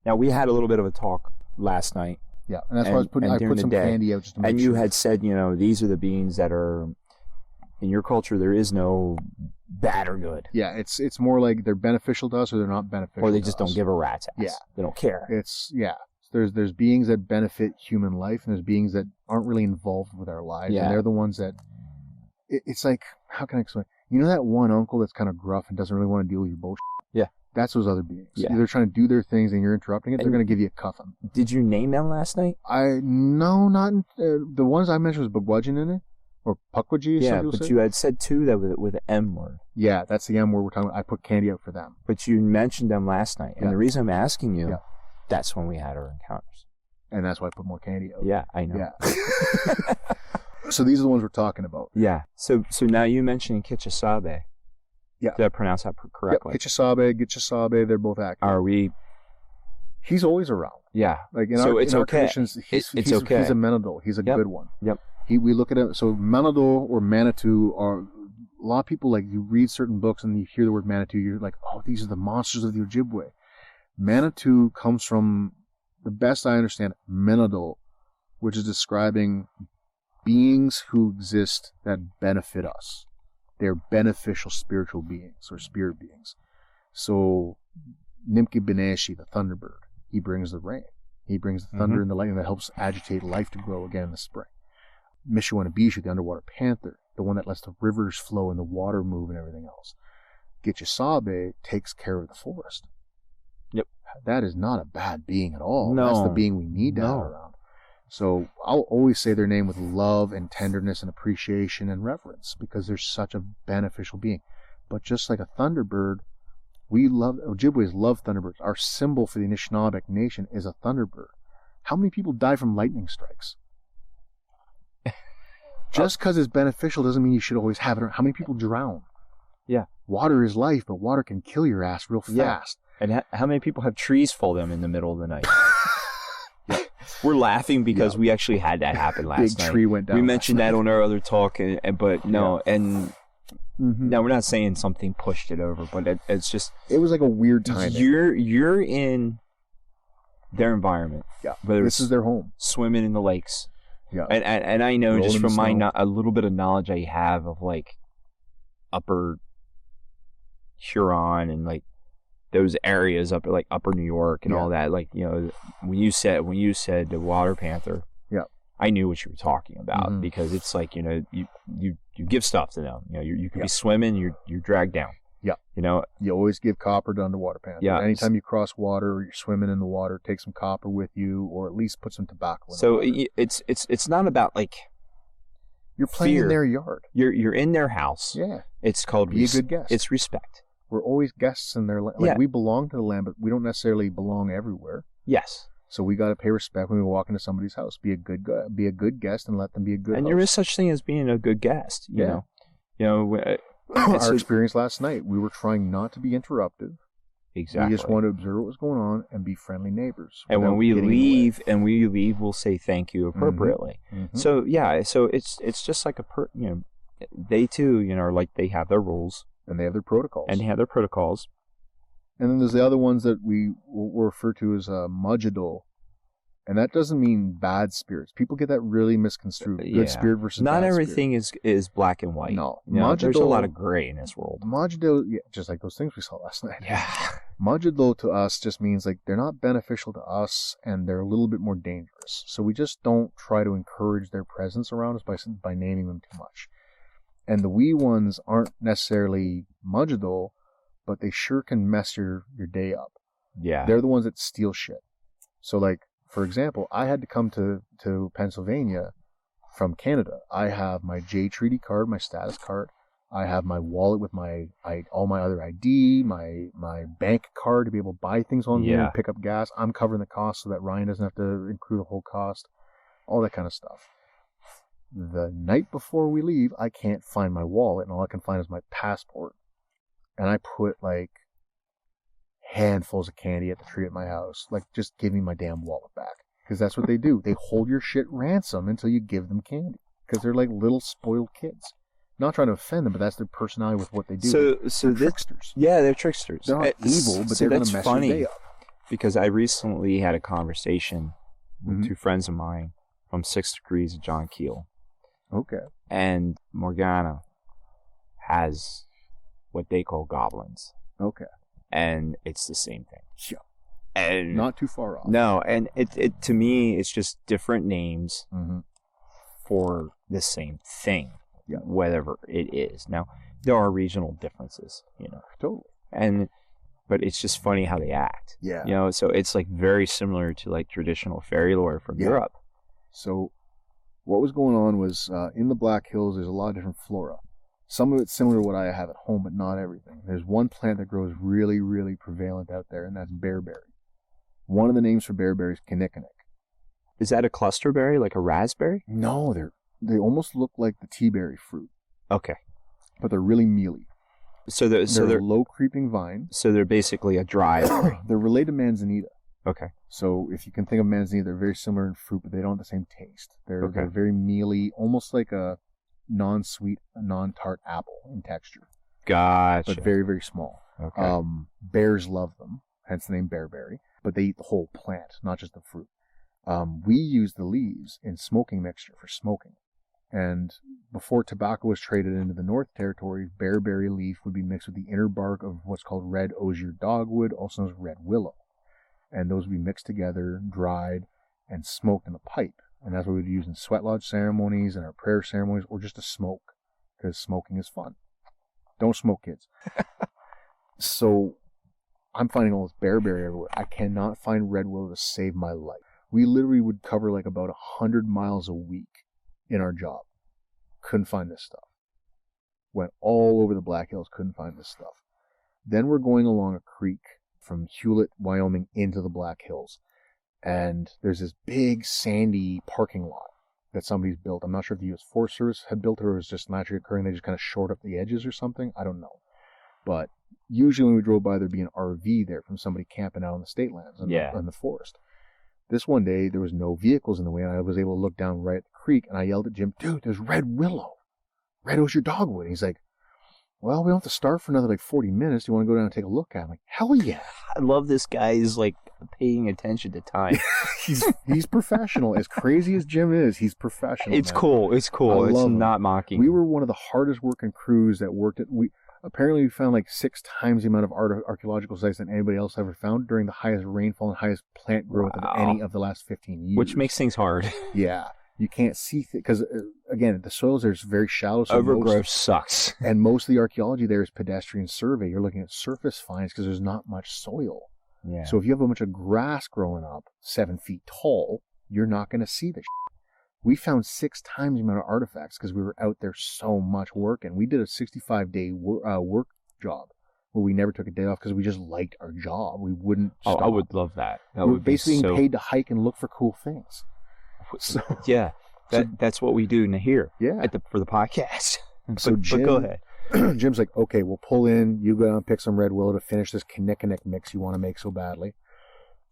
D: now we had a little bit of a talk last night.
E: Yeah, and that's why I
D: during
E: put
D: the
E: some
D: day.
E: candy out just to make
D: And
E: sure.
D: you had said, these are the beings that are, in your culture, there is no bad or good.
E: Yeah, it's more like they're beneficial to us or they're not beneficial
D: Or they
E: to
D: just
E: us.
D: don't give a rat's ass.
E: Yeah.
D: They don't care.
E: There's beings that benefit human life, and there's beings that aren't really involved with our lives,
D: Yeah.
E: and they're the ones that it's like, how can I explain? You know that one uncle that's kind of gruff and doesn't really want to deal with your bullshit?
D: Yeah.
E: That's those other beings.
D: Yeah.
E: They're trying to do their things and you're interrupting it. They're
D: And-
E: going to give you a cuffing.
D: Did you name them last night?
E: No, not the ones I mentioned was begrudging in it or puckwadgy.
D: Yeah,
E: some people
D: but
E: say.
D: you had said two that with the M word.
E: Yeah, that's the M word we're talking about. I put candy out for them.
D: But you mentioned them last night. And
E: Yeah.
D: the reason I'm asking you,
E: Yeah.
D: that's when we had our encounters.
E: And that's why I put more candy out.
D: Yeah, I know.
E: Yeah. So these are the ones we're talking about.
D: Yeah. So now you mentioned Kichisabe.
E: Yeah.
D: Did I pronounce that correctly?
E: Yep, Kichisabe, they're both accurate.
D: Are we?
E: He's always around.
D: Yeah.
E: Like in
D: So
E: our,
D: it's
E: in our
D: okay.
E: traditions,
D: It's
E: he's
D: okay.
E: He's a Menadol. He's a
D: Yep.
E: good one.
D: Yep.
E: We look at it. So Menadol or Manitou are a lot of people, like, you read certain books and you hear the word Manitou, you're like, oh, these are the monsters of the Ojibwe. Manitou comes from, the best I understand, Menadol, which is describing beings who exist that benefit us. They're beneficial spiritual beings or spirit beings. So Nimki Beneshi, the thunderbird, he brings the rain. He brings the thunder and the lightning that helps agitate life to grow again in the spring. Mishuanabishu, the underwater panther, the one that lets the rivers flow and the water move and everything else. Gitchisabe takes care of the forest.
D: Yep.
E: That is not a bad being at all.
D: No.
E: That's the being we need to have
D: No.
E: around. So I'll always say their name with love and tenderness and appreciation and reverence because they're such a beneficial being. But just like a thunderbird, Ojibways love thunderbirds. Our symbol for the Anishinaabeg Nation is a thunderbird. How many people die from lightning strikes? Just because it's beneficial doesn't mean you should always have it. How many people drown?
D: Yeah.
E: Water is life, but water can kill your ass real
D: Yeah.
E: fast.
D: And how many people have trees fall them in the middle of the night? We're laughing because we actually had that happen last
E: Big
D: night.
E: tree went down.
D: We
E: last
D: mentioned
E: night.
D: that on our other talk, but no, and
E: Mhm.
D: now we're not saying something pushed it over, but it's just
E: It was like a weird time.
D: you're in their environment.
E: Yeah.
D: Whether
E: This
D: it's
E: is their home.
D: swimming in the lakes,
E: Yeah.
D: and I know
E: Rolling
D: just
E: in the
D: from my
E: snow.
D: a little bit of knowledge I have of like upper Huron and like those areas up like upper New York and
E: Yeah.
D: all that, like, when you said the water panther,
E: Yeah.
D: I knew what you were talking about
E: Mhm.
D: because it's like, you give stuff to them. You could
E: Yeah.
D: be swimming, you're dragged down.
E: Yeah.
D: You
E: always give copper to underwater panthers.
D: Yeah.
E: Anytime you cross water or you're swimming in the water, take some copper with you, or at least put some tobacco in
D: so
E: the water.
D: it's not about like
E: You're playing
D: fear.
E: in their yard.
D: you're in their house.
E: Yeah.
D: It's called
E: Be a good guest.
D: It's respect.
E: We're always guests in their land. Like,
D: Yeah.
E: we belong to the land, but we don't necessarily belong everywhere.
D: Yes.
E: So we got to pay respect when we walk into somebody's house. Be a good guest, and let them be a good
D: And
E: host.
D: there is such thing as being a good guest.
E: Yeah.
D: It's
E: Our experience last night, we were trying not to be interruptive.
D: exactly.
E: We just wanted to observe what was going on and be friendly neighbors.
D: And when
E: without
D: we
E: getting in the way.
D: leave, we'll say thank you appropriately.
E: Mhm.
D: So it's just like they too, are like, they have their rules
E: And they have their protocols.
D: and they have their protocols.
E: And then there's the other ones that we will refer to as Mujadol. And that doesn't mean bad spirits. People get that really misconstrued. Good
D: Yeah.
E: spirit versus
D: Not
E: bad
D: everything is black and white.
E: No.
D: There's a
E: Mujadol-
D: lot of gray in this world.
E: spirit. Mujadol, yeah, just like those things we saw last night.
D: Yeah.
E: Mujadol to us just means like they're not beneficial to us and they're a little bit more dangerous. So we just don't try to encourage their presence around us by naming them too much. And the wee ones aren't necessarily Mujadol, but they sure can mess your day up.
D: Yeah.
E: They're the ones that steal shit. So, like, for example, I had to come to Pennsylvania from Canada. I have my J Treaty card, my status card. I have my wallet with all my other ID, my bank card to be able to buy things on here
D: Yeah.
E: and pick up gas. I'm covering the cost so that Ryan doesn't have to include the whole cost. All that kind of stuff. The night before we leave, I can't find my wallet, and all I can find is my passport. And I put like handfuls of candy at the tree at my house. Like, just give me my damn wallet back. Because that's what they do. They hold your shit ransom until you give them candy. Because they're like little spoiled kids. Not trying to offend them, but that's their personality with what they do.
D: So
E: they're tricksters.
D: Yeah, they're tricksters.
E: They're not evil, but they're going to mess your day up.
D: Because I recently had a conversation with two friends of mine from 6 Degrees of John Keel.
E: Okay.
D: And Morgana has what they call goblins.
E: Okay.
D: And it's the same thing.
E: Yeah.
D: And
E: not too far off.
D: No, and it to me, it's just different names for the same thing, whatever it is. Now, there are regional differences,
E: Totally.
D: But it's just funny how they act.
E: Yeah.
D: So it's like very similar to like traditional fairy lore from Europe.
E: So what was going on was in the Black Hills, there's a lot of different flora. Some of it's similar to what I have at home, but not everything. There's one plant that grows really, really prevalent out there, and that's bearberry. One of the names for bearberry is kinnikinnick.
D: Is that a cluster berry, like a raspberry?
E: No, they almost look like the tea-berry fruit.
D: Okay.
E: But they're really mealy.
D: So they're
E: low creeping vines.
D: So they're basically a dry.
E: They're related to manzanita.
D: Okay.
E: So if you can think of manzanita, they're very similar in fruit, but they don't have the same taste. They're very mealy, almost like a non-sweet, non-tart apple in texture.
D: Gotcha.
E: But very, very small.
D: Okay.
E: Bears love them, hence the name bearberry. But they eat the whole plant, not just the fruit. We use the leaves in smoking mixture for smoking. And before tobacco was traded into the North Territory, bearberry leaf would be mixed with the inner bark of what's called red osier dogwood, also known as red willow. And those would be mixed together, dried, and smoked in a pipe. And that's what we'd use in sweat lodge ceremonies and our prayer ceremonies, or just to smoke, because smoking is fun. Don't smoke, kids. So I'm finding all this bearberry everywhere. I cannot find red willow to save my life. We literally would cover like about 100 miles a week in our job. Couldn't find this stuff. Went all over the Black Hills, couldn't find this stuff. Then we're going along a creek from Hewlett, Wyoming into the Black Hills. And there's this big sandy parking lot that somebody's built. I'm not sure if the U.S. Forest Service had built it or it was just naturally occurring. They just kind of shored up the edges or something. I don't know. But usually when we drove by, there'd be an RV there from somebody camping out on the state lands in the forest. This one day, there was no vehicles in the way, and I was able to look down right at the creek, and I yelled at Jim, "Dude, there's red willow. Red osier dogwood." And he's like, "Well, we don't have to start for another 40 minutes. Do you want to go down and take a look at it?" I'm like, "Hell yeah."
D: I love this guy is like paying attention to time.
E: he's professional. As crazy as Jim is, he's professional.
D: It's cool. It's cool. It's not mocking.
E: We were one of the hardest working crews that worked at... Apparently, we found like 6 times the amount of archaeological sites than anybody else ever found during the highest rainfall and highest plant growth of any of the last 15 years.
D: Which makes things hard.
E: Yeah. You can't see... Because, again, the soils are very shallow. So
D: overgrowth sucks.
E: And most of the archaeology there is pedestrian survey. You're looking at surface finds because there's not much soil.
D: Yeah.
E: So if you have a bunch of grass growing up 7 feet tall, you're not going to see the shit. We found 6 times the amount of artifacts because we were out there so much working. We did a 65-day work job where we never took a day off because we just liked our job. We wouldn't stop.
D: I would love that. That
E: We're
D: would
E: basically
D: be
E: being paid to hike and look for cool things. So,
D: yeah, that's what we do here.
E: Yeah.
D: For the podcast.
E: So
D: but go ahead.
E: Jim's like, "Okay, we'll pull in. You go down and pick some red willow to finish this kinnikinnick mix you want to make so badly."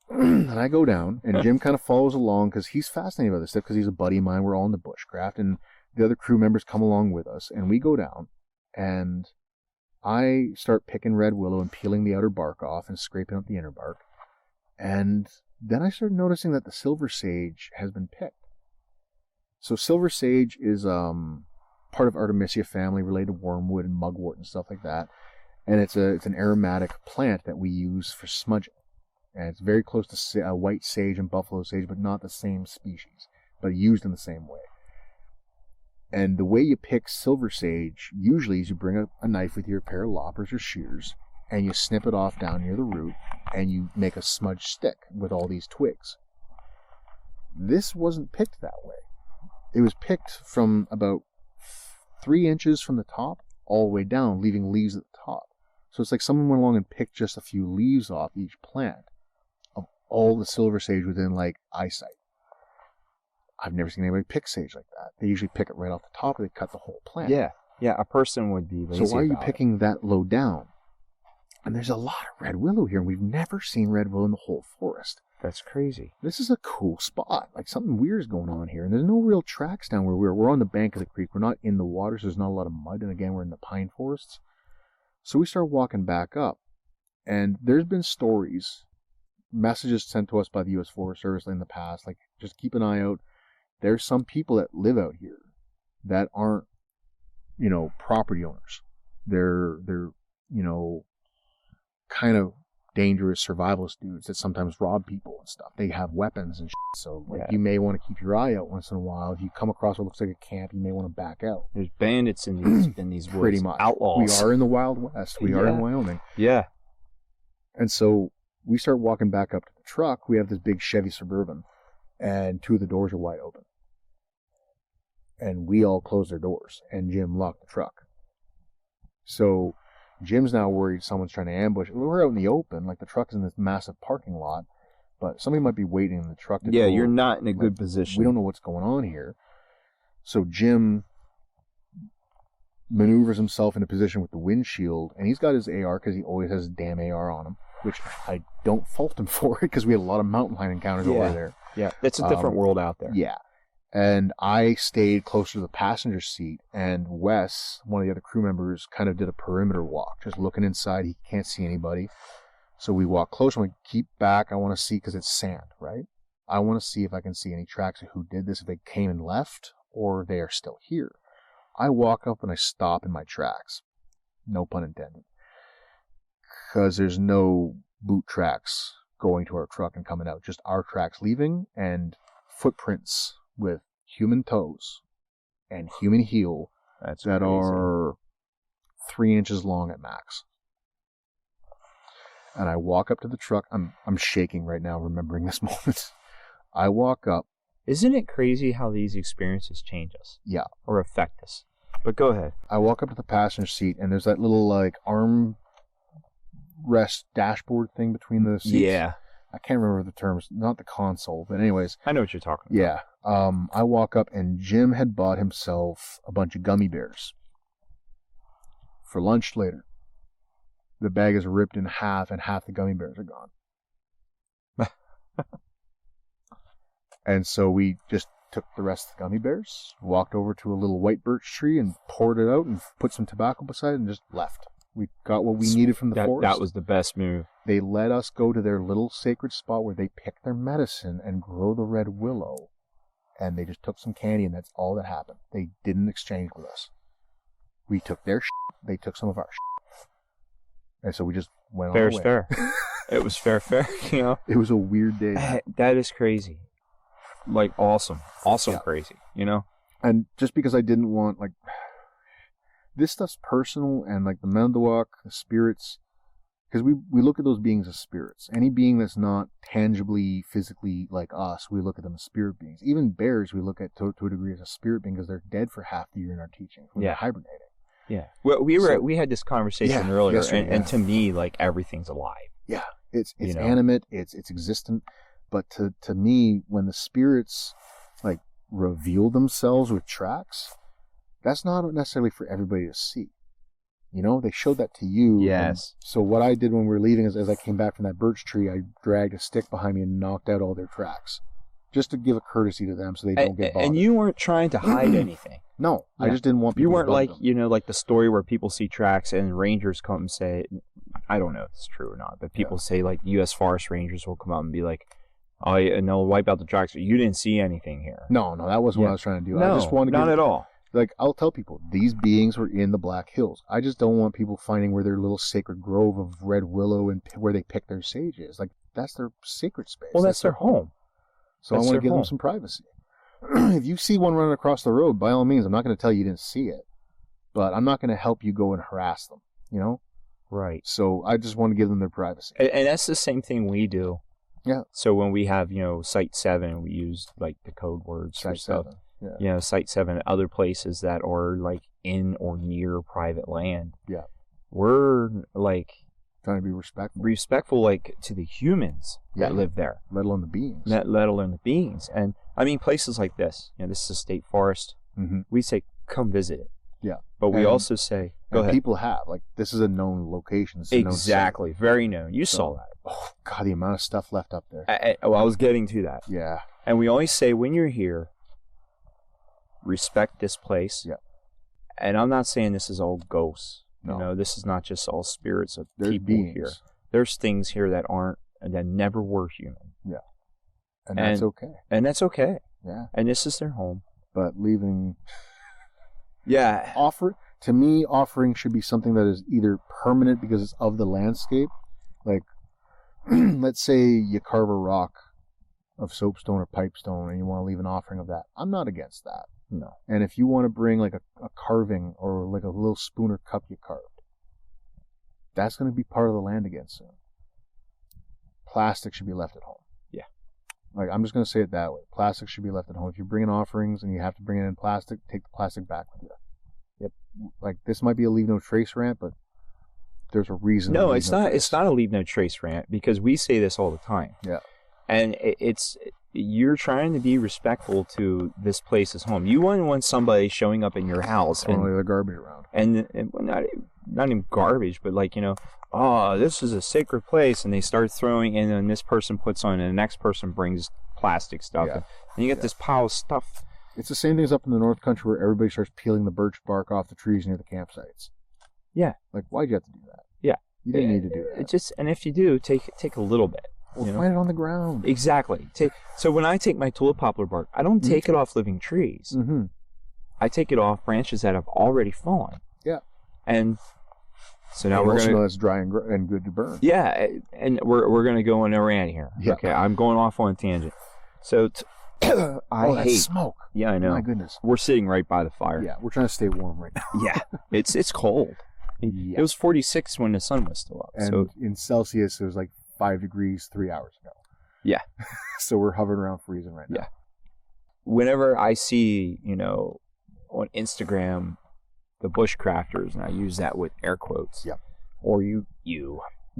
E: And I go down, and Jim kind of follows along because he's fascinated by this stuff because he's a buddy of mine. We're all in the bushcraft, and the other crew members come along with us, and we go down, and I start picking red willow and peeling the outer bark off and scraping up the inner bark. And then I started noticing that the silver sage has been picked. So silver sage is part of Artemisia family, related to wormwood and mugwort and stuff like that. And it's an aromatic plant that we use for smudging. And it's very close to white sage and buffalo sage, but not the same species, but used in the same way. And the way you pick silver sage usually is you bring a knife with you, a pair of loppers or shears, and you snip it off down near the root, and you make a smudge stick with all these twigs. This wasn't picked that way. It was picked from about 3 inches from the top all the way down, leaving leaves at the top. So it's like someone went along and picked just a few leaves off each plant of all the silver sage within like eyesight. I've never seen anybody pick sage like that. They usually pick it right off the top, or they cut the whole plant.
D: Yeah, a person would be lazy.
E: So why are you picking that low down? And there's a lot of red willow here, and we've never seen red willow in the whole forest.
D: That's crazy.
E: This is a cool spot. Like something weird is going on here. And there's no real tracks down where we're on the bank of the creek. We're not in the water, so there's not a lot of mud. And again, we're in the pine forests. So we start walking back up. And there's been stories, messages sent to us by the U.S. Forest Service in the past, like, just keep an eye out. There's some people that live out here that aren't, property owners. They're kind of dangerous survivalist dudes that sometimes rob people and stuff. They have weapons and shit. So you may want to keep your eye out once in a while. If you come across what looks like a camp, you may want to back out.
D: There's bandits in these woods. Pretty much. Outlaws.
E: We are in the Wild West. We are in Wyoming.
D: Yeah.
E: And so we start walking back up to the truck. We have this big Chevy Suburban, and 2 of the doors are wide open. And we all closed their doors, and Jim locked the truck. So Jim's now worried someone's trying to ambush. We're out in the open, like the truck's in this massive parking lot, but somebody might be waiting in the truck to go.
D: You're not in a good position.
E: We don't know what's going on here. So Jim maneuvers himself in a position with the windshield, and he's got his AR because he always has his damn AR on him, which I don't fault him for it because we had a lot of mountain lion encounters over there.
D: Yeah, it's a different world out there.
E: Yeah. And I stayed closer to the passenger seat, and Wes, one of the other crew members, kind of did a perimeter walk, just looking inside. He can't see anybody. So we walk closer, and we keep back. I want to see, because it's sand, right? I want to see if I can see any tracks of who did this, if they came and left, or they are still here. I walk up and I stop in my tracks. No pun intended. Because there's no boot tracks going to our truck and coming out. Just our tracks leaving and footprints with human toes and human heel that are 3 inches long at max. And I walk up to the truck. I'm shaking right now remembering this moment. I walk up.
D: Isn't it crazy how these experiences change us?
E: Yeah.
D: Or affect us? But go ahead.
E: I walk up to the passenger seat, and there's that little arm rest dashboard thing between the seats.
D: Yeah.
E: I can't remember the terms, not the console, but anyways.
D: I know what you're talking about.
E: Yeah. I walk up, and Jim had bought himself a bunch of gummy bears for lunch later. The bag is ripped in half, and half the gummy bears are gone. And so we just took the rest of the gummy bears, walked over to a little white birch tree, and poured it out, and put some tobacco beside it, and just left. We got what we needed from the forest.
D: That was the best move.
E: They let us go to their little sacred spot where they pick their medicine and grow the red willow. And they just took some candy, and that's all that happened. They didn't exchange with us. We took their shit, they took some of our shit. And so we just went on our way.
D: Fair's fair. It was fair, you know?
E: It was a weird day.
D: That is crazy. Like, awesome. Crazy, you know?
E: And just because I didn't want, this stuff's personal, and the Mandawak, the spirits, because we look at those beings as spirits. Any being that's not tangibly, physically like us, we look at them as spirit beings. Even bears, we look at to a degree as a spirit being because they're dead for half the year in our teaching when they're hibernating. Yeah.
D: Well, we had this conversation earlier, and to me, everything's alive.
E: Yeah, it's animate, it's existent, but to me, when the spirits reveal themselves with tracks, that's not necessarily for everybody to see. You know, they showed that to you.
D: Yes.
E: So what I did when we were leaving is, as I came back from that birch tree, I dragged a stick behind me and knocked out all their tracks, just to give a courtesy to them so they don't get bothered.
D: And you weren't trying to hide anything.
E: No, I just didn't want people
D: You weren't
E: to bug them.
D: like the story where people see tracks and rangers come and say, I don't know if it's true or not, but people say U.S. Forest Rangers will come out and be like, oh, and they'll wipe out the tracks. You didn't see anything here.
E: No, that wasn't what I was trying to do.
D: No,
E: I just wanted to
D: not at all.
E: I'll tell people, these beings were in the Black Hills. I just don't want people finding where their little sacred grove of red willow and where they pick their sage is. That's their sacred space.
D: Well, that's their home.
E: So I want to give them some privacy. If you see one running across the road, by all means, I'm not going to tell you didn't see it. But I'm not going to help you go and harass them, you know?
D: Right.
E: So I just want to give them their privacy.
D: And that's the same thing we do.
E: Yeah.
D: So when we have, Site 7, we use, the code words for stuff.
E: Yeah.
D: Site 7, other places that are, in or near private land.
E: Yeah.
D: We're,
E: trying to be respectful.
D: Respectful, to the humans that live there.
E: Let alone the beings.
D: Let alone the beings. And, I mean, places like this, this is a state forest.
E: Mm-hmm.
D: We say, come visit it.
E: Yeah.
D: But we
E: And-
D: also say, go
E: and
D: ahead.
E: people have, like, this is a known location. This is a known site.
D: Exactly. Very known. You
E: So-
D: saw that.
E: Oh, God, the amount of stuff left up there.
D: I was getting to that.
E: Yeah.
D: And we always say, when you're here, respect this place.
E: Yeah.
D: And I'm not saying this is all ghosts.
E: No.
D: You know, this is not just all spirits of
E: There's
D: people
E: beings.
D: here. There's things here that aren't, and that never were human.
E: And that's
D: And-
E: okay.
D: And that's okay.
E: Yeah.
D: And this is their home.
E: But leaving...
D: Yeah.
E: To me, offering should be something that is either permanent because it's of the landscape. Like, let's say you carve a rock of soapstone or pipestone and you want to leave an offering of that. I'm not against that.
D: No.
E: And if you want to bring like a carving or like a little spoon or cup you carved, that's going to be part of the land again soon. Plastic should be left at home.
D: Yeah.
E: Like, I'm just going to say it that way. Plastic should be left at home. If you're bringing offerings and you have to bring it in plastic, take the plastic back with you. Yep. Like, this might be a leave no trace rant, but there's a reason.
D: No,
E: to leave
D: it's
E: no
D: not.
E: trace.
D: It's not a leave no trace rant, because we say this all the time.
E: Yeah.
D: And it's you're trying to be respectful to this place's home. You wouldn't want somebody showing up in your house
E: Throwing
D: and
E: away the garbage around.
D: well, not even garbage, but like, you know, oh, this is a sacred place, and they start throwing, and then this person puts on, and the next person brings plastic stuff,
E: Yeah.
D: and you get this pile of stuff.
E: It's the same thing as up in the North Country where everybody starts peeling the birch bark off the trees near the campsites.
D: Yeah.
E: Like, why'd you have to do that?
D: Yeah.
E: You didn't need to do that.
D: It just, and if you do, take a little bit.
E: Well,
D: you know?
E: find it on the ground.
D: Exactly. So when I take my tulip poplar bark, I don't take it off living trees.
E: Mm-hmm.
D: I take it off branches that have already fallen.
E: Yeah.
D: And so now
E: And
D: we're
E: also
D: gonna.
E: know that's dry and good to burn.
D: Yeah, and we're gonna go on a rant here.
E: Yeah.
D: Okay, I'm going off on a tangent. So I
E: That's
D: hate.
E: smoke.
D: Yeah, I know.
E: My goodness.
D: We're sitting right by the fire.
E: Yeah, we're trying to stay warm right now.
D: Yeah. It's cold.
E: Yeah.
D: It was 46 when the sun was still up.
E: And
D: So
E: in Celsius, it was like 5 degrees 3 hours ago.
D: Yeah.
E: So we're hovering around freezing right now.
D: Yeah. Whenever I see, you know, on Instagram, the bushcrafters, and I use that with air quotes.
E: Yep.
D: Or you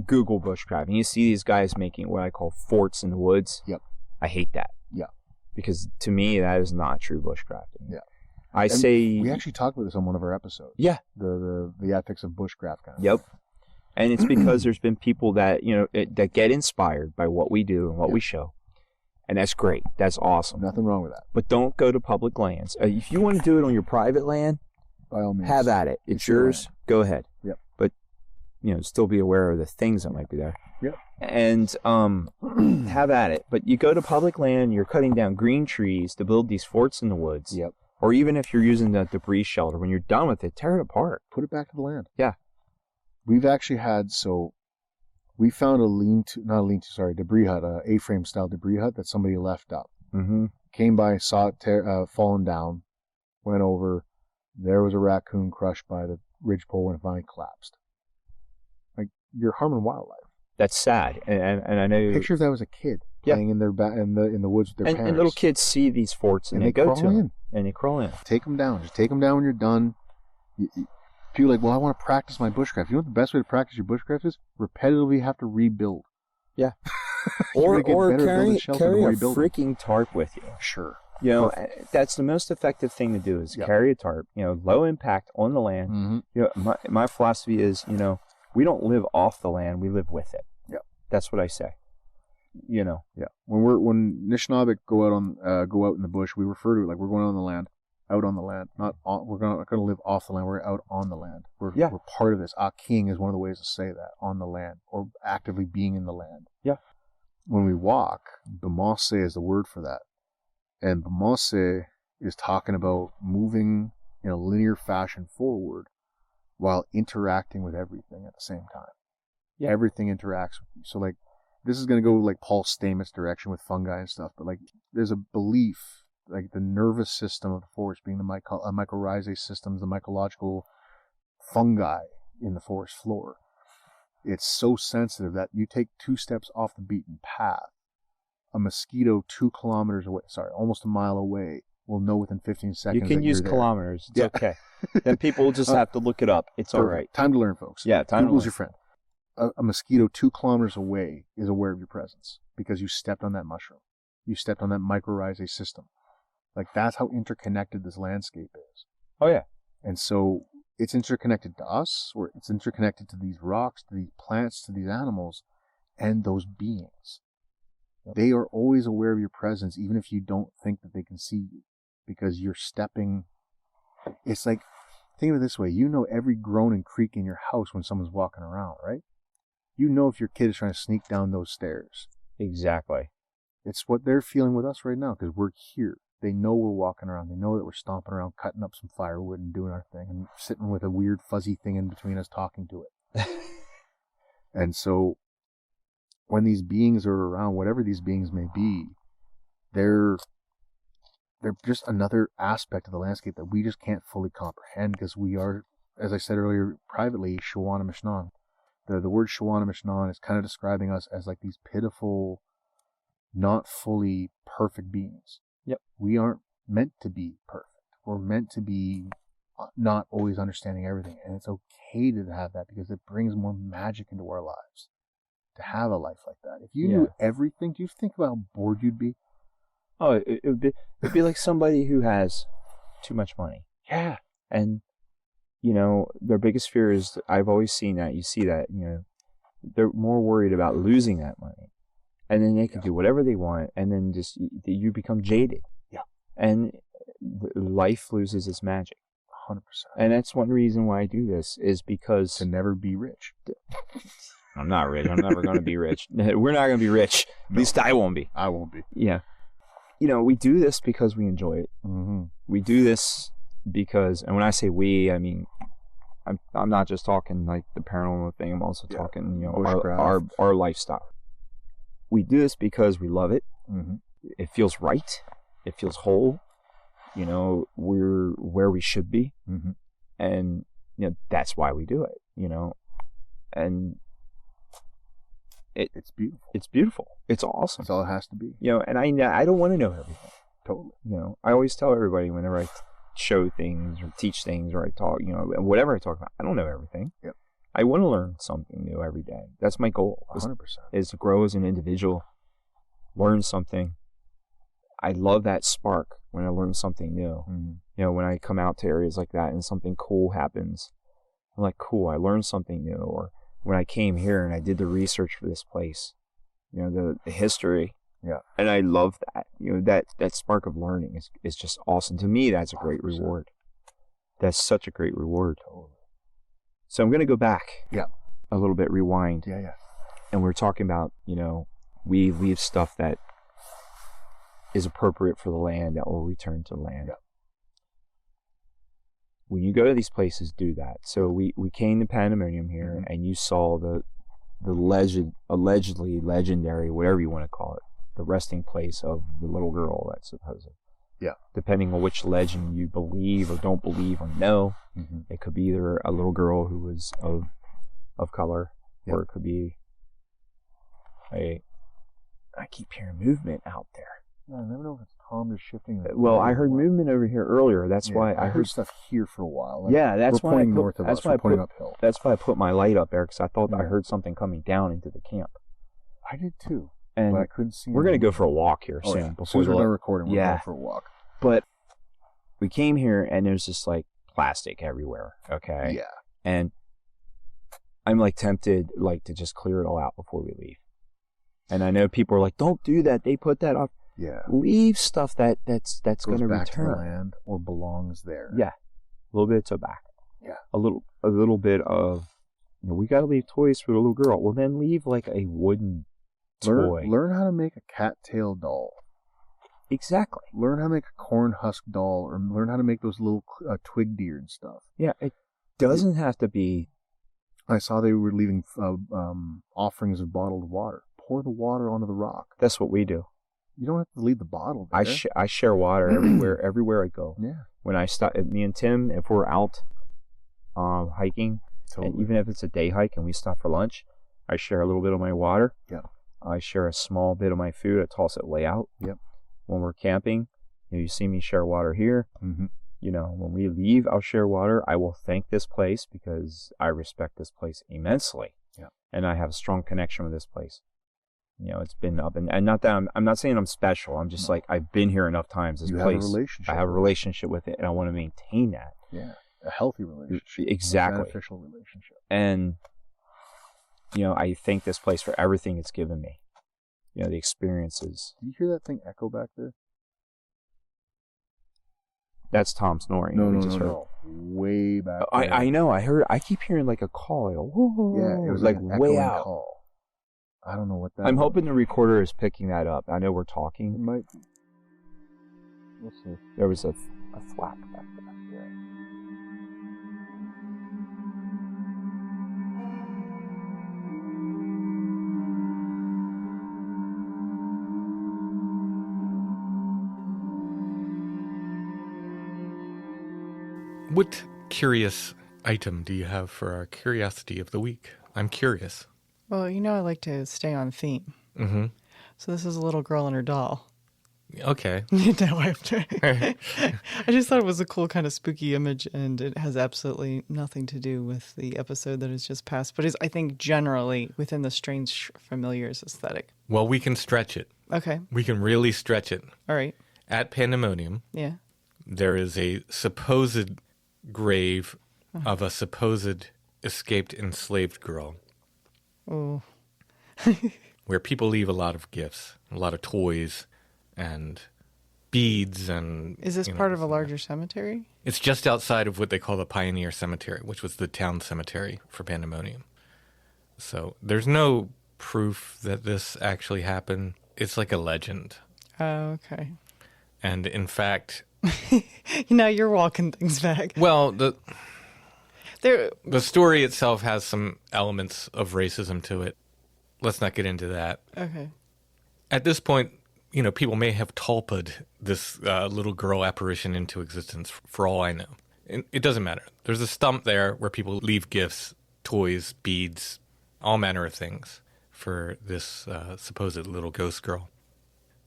D: Google bushcrafting, you see these guys making what I call forts in the woods.
E: Yep.
D: I hate that.
E: Yeah.
D: Because to me, that is not true bushcrafting.
E: Yeah.
D: I
E: And
D: say.
E: we actually talked about this on one of our episodes.
D: Yeah.
E: The ethics of bushcraft kind of
D: Yep. And it's because there's been people that, you know, that get inspired by what we do and what we show. And that's great. That's awesome.
E: Nothing wrong with that.
D: But don't go to public lands. If you want to do it on your private land,
E: By all means.
D: have at it. It's
E: your
D: yours.
E: land.
D: Go ahead.
E: Yep.
D: But, you know, still be aware of the things that might be there.
E: Yep.
D: And have at it. But you go to public land, you're cutting down green trees to build these forts in the woods.
E: Yep.
D: Or even if you're using the debris shelter, when you're done with it, tear it apart.
E: Put it back to the land.
D: Yeah.
E: We've actually had, we found a debris hut, a A-frame style debris hut that somebody left up.
D: Mm-hmm.
E: Came by, saw it fallen down, went over. There was a raccoon crushed by the ridgepole and finally collapsed. Like, you're harming wildlife.
D: That's sad. And I know.
E: Picture if that was a kid
D: Yeah.
E: playing in the woods with their parents.
D: And little kids see these forts and, they go
E: crawl
D: to them.
E: in.
D: And they crawl in.
E: Take them down. Just take them down when you're done. People are like, well, I want to practice my bushcraft. You know what the best way to practice your bushcraft is? Repetitively have to rebuild.
D: Yeah.
E: You're
D: or
E: gonna get better at building
D: carry
E: shelter the more
D: a
E: you build it.
D: freaking tarp with you.
E: Sure.
D: You know, that's the most effective thing to do is
E: Yep.
D: carry a tarp. You know, low impact on the land.
E: Mm-hmm.
D: You know, my philosophy is, you know, we don't live off the land, we live with it.
E: Yep.
D: That's what I say. You know.
E: Yeah. When Nishnabik go out in the bush, we refer to it like we're going on the land, out on the land. We're not going to live off the land. We're out on the land. We're part of this. King is one of the ways to say that, on the land, or actively being in the land.
D: Yeah.
E: When we walk, Bamase is the word for that. And Bamase is talking about moving in a linear fashion forward while interacting with everything at the same time.
D: Yeah.
E: Everything interacts with you. So, like, this is going to go like Paul Stamets direction with fungi and stuff, but like there's a belief, like the nervous system of the forest being the mycorrhizae systems, the mycological fungi in the forest floor. It's so sensitive that you take 2 steps off the beaten path, a mosquito 2 kilometers away, almost a mile away, will know within 15 seconds.
D: You can
E: that
D: use
E: you're there.
D: kilometers. It's okay. Then people will just have to look it up. It's all right.
E: Time to learn, folks.
D: Yeah, time to
E: Google's
D: learn.
E: your friend. A mosquito 2 kilometers away is aware of your presence because you stepped on that mushroom. You stepped on that mycorrhizae system. Like, that's how interconnected this landscape is.
D: Oh, yeah.
E: And so it's interconnected to us, or it's interconnected to these rocks, to these plants, to these animals, and those beings. They are always aware of your presence, even if you don't think that they can see you, because you're stepping. It's like, think of it this way. You know every groan and creak in your house when someone's walking around, right? You know if your kid is trying to sneak down those stairs.
D: Exactly.
E: It's what they're feeling with us right now, because we're here. They know we're walking around. They know that we're stomping around, cutting up some firewood and doing our thing, and sitting with a weird fuzzy thing in between us talking to it. And so when these beings are around, whatever these beings may be, they're just another aspect of the landscape that we just can't fully comprehend, because we are, as I said earlier, privately, Shawana Mishnan. The word Shawana Mishnan is kind of describing us as like these pitiful, not fully perfect beings.
D: Yep.
E: We aren't meant to be perfect. We're meant to be not always understanding everything. And it's okay to have that, because it brings more magic into our lives. To have a life like that. If you knew everything, do you think about how bored you'd be?
D: Oh, it'd be like somebody who has too much money.
E: Yeah.
D: And, you know, their biggest fear is, I've always seen that, you see that, you know, they're more worried about losing that money. And then they can do whatever they want, and then just, you become jaded.
E: Yeah.
D: And life loses its magic.
E: 100%.
D: And that's one reason why I do this, is because...
E: To never be rich.
D: I'm not rich. I'm never going to be rich. We're not going to be rich. At least I won't be.
E: I won't be.
D: Yeah. You know, we do this because we enjoy it.
E: Mm-hmm.
D: We do this because, and when I say we, I mean, I'm not just talking like the paranormal thing. I'm also talking, you know, our lifestyle. We do this because we love it.
E: Mm-hmm.
D: It feels right. It feels whole. You know, we're where we should be.
E: Mm-hmm.
D: And, you know, that's why we do it, you know. And
E: it's beautiful.
D: It's beautiful. It's awesome.
E: That's all it has to be.
D: You know, and I don't want to know everything.
E: Totally.
D: You know, I always tell everybody whenever I show things or teach things or I talk, you know, whatever I talk about, I don't know everything.
E: Yep.
D: I want to learn something new every day. That's my goal.
E: 100%.
D: Is to grow as an individual, learn something. I love that spark when I learn something new.
E: Mm-hmm.
D: You know, when I come out to areas like that and something cool happens, I'm like, cool, I learned something new. Or when I came here and I did the research for this place, you know, the history.
E: Yeah.
D: And I love that. You know, that spark of learning is just awesome. To me, that's a great
E: 100%.
D: reward. That's such a great reward.
E: Totally.
D: So I'm going to go back.
E: Yeah.
D: A little bit, rewind.
E: Yeah.
D: And we're talking about, you know, we leave stuff that is appropriate for the land that will return to the land.
E: Yeah.
D: When you go to these places, do that. So we came to Pandemonium here,
E: Mm-hmm.
D: and you saw the allegedly legendary, whatever you want to call it, the resting place of the little girl, that's supposed.
E: Yeah.
D: Depending on which legend you believe or don't believe or know,
E: Mm-hmm.
D: it could be either a little girl who was of color,
E: Yeah.
D: or it could be I keep hearing movement out there.
E: I never know if it's Tom just shifting.
D: Well, I heard movement over here earlier. That's why
E: I heard stuff here for a while. Like,
D: yeah, that's
E: we're
D: why
E: pointing north of
D: that's
E: us.
D: why
E: We're
D: I
E: pointing
D: put,
E: uphill.
D: That's why I put my light up there, because I thought I
E: Yeah.
D: heard something coming down into the camp.
E: I did too,
D: And
E: but I couldn't see.
D: we're going to go for a walk here
E: Oh,
D: soon.
E: yeah. As
D: Before
E: soon as we're
D: the
E: done recording, we're
D: Yeah.
E: going for a walk.
D: But we came here, and there's just like plastic everywhere. Okay.
E: Yeah.
D: And I'm like tempted like to just clear it all out before we leave. And I know people are like, don't do that. They put that off.
E: Yeah.
D: Leave stuff that's
E: Goes
D: going to
E: back to the
D: return.
E: land or belongs there.
D: Yeah. A little bit of tobacco.
E: Yeah.
D: A little bit of, you know, we got to leave toys for the little girl. Well, then leave like a wooden toy.
E: Learn how to make a cattail doll.
D: Exactly.
E: Learn how to make a corn husk doll, or learn how to make those little twig deer and stuff.
D: Yeah, it doesn't have to be.
E: I saw they were leaving offerings of bottled water. Pour the water onto the rock.
D: That's what we do.
E: You don't have to leave the bottle there.
D: I share water everywhere I go.
E: Yeah.
D: When I stop, me and Tim, if we're out hiking,
E: Totally.
D: and even if it's a day hike and we stop for lunch, I share a little bit of my water.
E: Yeah.
D: I share a small bit of my food. I toss it way out.
E: Yep.
D: When we're camping, you see me share water here.
E: Mm-hmm.
D: You know, when we leave, I'll share water. I will thank this place because I respect this place immensely.
E: Yeah.
D: And I have a strong connection with this place. You know, it's been up and not that I'm not saying I'm special. I'm just like, I've been here enough times. This
E: You
D: place,
E: have a relationship.
D: I have a relationship with it, and I want to maintain that.
E: Yeah. a healthy relationship.
D: Exactly.
E: A beneficial relationship.
D: And, I thank this place for everything it's given me. The experiences.
E: Do you hear that thing echo back there?
D: That's Tom snoring.
E: No. Way back there.
D: I know. I keep hearing like a call. I go, whoa.
E: Yeah, it was
D: like
E: an
D: way
E: echoing
D: out.
E: call. I don't know what that
D: I'm
E: was.
D: hoping the recorder is picking that up. I know we're
E: It
D: talking.
E: might be. We'll see.
D: There was a thwack back there.
E: Yeah.
B: What curious item do you have for our curiosity of the week? I'm curious.
C: Well, I like to stay on theme.
B: Mm-hmm.
C: So this is a little girl and her doll.
B: Okay.
C: Now I have to. I just thought it was a cool kind of spooky image, and it has absolutely nothing to do with the episode that has just passed, but is, I think, generally within the Strange Familiars aesthetic.
B: Well, we can stretch it.
C: Okay.
B: We can really stretch it.
C: All right.
B: At Pandemonium,
C: Yeah.
B: there is a supposed grave of a supposed escaped enslaved girl
C: Oh.
B: where people leave a lot of gifts, a lot of toys and beads and...
C: Is this part of a larger cemetery?
B: It's just outside of what they call the Pioneer Cemetery, which was the town cemetery for Pandemonium. So there's no proof that this actually happened. It's like a legend.
C: Oh, okay.
B: And in fact...
C: Now you're walking things back.
B: Well,
C: There.
B: the story itself has some elements of racism to it. Let's not get into that.
C: Okay.
B: At this point, people may have tulpa'd this little girl apparition into existence for all I know. It doesn't matter. There's a stump there where people leave gifts, toys, beads, all manner of things for this supposed little ghost girl.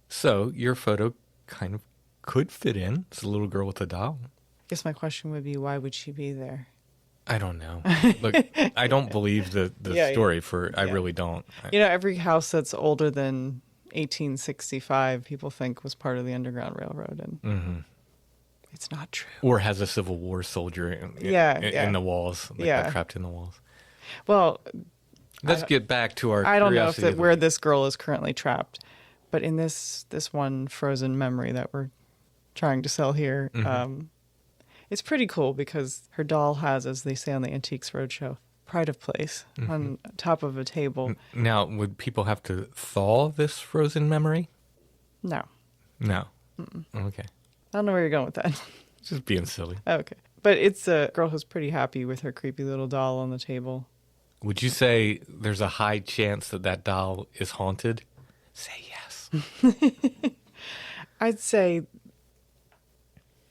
B: So your photo kind of could fit in. It's a little girl with a doll.
C: I guess my question would be, why would she be there?
B: I don't know. Look, I don't believe the
C: Yeah,
B: story I
C: yeah.
B: really don't.
C: Every house that's older than 1865, people think was part of the Underground Railroad, and it's not true.
B: Or has a Civil War soldier in the walls. Got trapped in the walls.
C: Well,
B: Let's get back to our
C: I don't know
B: curiosity.
C: where this girl is currently trapped, but in this one frozen memory that we're trying to sell here, it's pretty cool because her doll has, as they say on the Antiques Roadshow, pride of place on top of a table.
B: Now, would people have to thaw this frozen memory?
C: No.
B: No. Okay.
C: I don't know where you're going with that.
B: Just being silly.
C: Okay. But it's a girl who's pretty happy with her creepy little doll on the table.
B: Would you say there's a high chance that doll is haunted? Say yes.
C: I'd say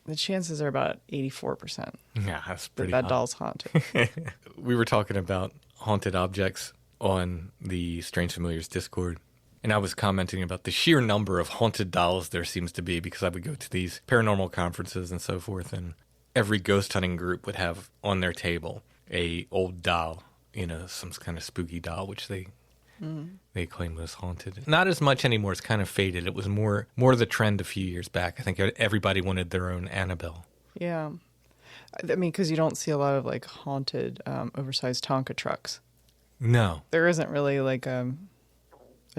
C: the chances are about 84%
B: Yeah, that's pretty
C: that
B: high.
C: doll's haunted.
B: We were talking about haunted objects on the Strange Familiars Discord, and I was commenting about the sheer number of haunted dolls there seems to be, because I would go to these paranormal conferences and so forth, and every ghost hunting group would have on their table a old doll, some kind of spooky doll, which they claim was haunted. Not as much anymore. It's kind of faded. It was more the trend a few years back. I think everybody wanted their own Annabelle.
C: Yeah. I mean, because you don't see a lot of like haunted, oversized Tonka trucks.
B: No.
C: There isn't really like a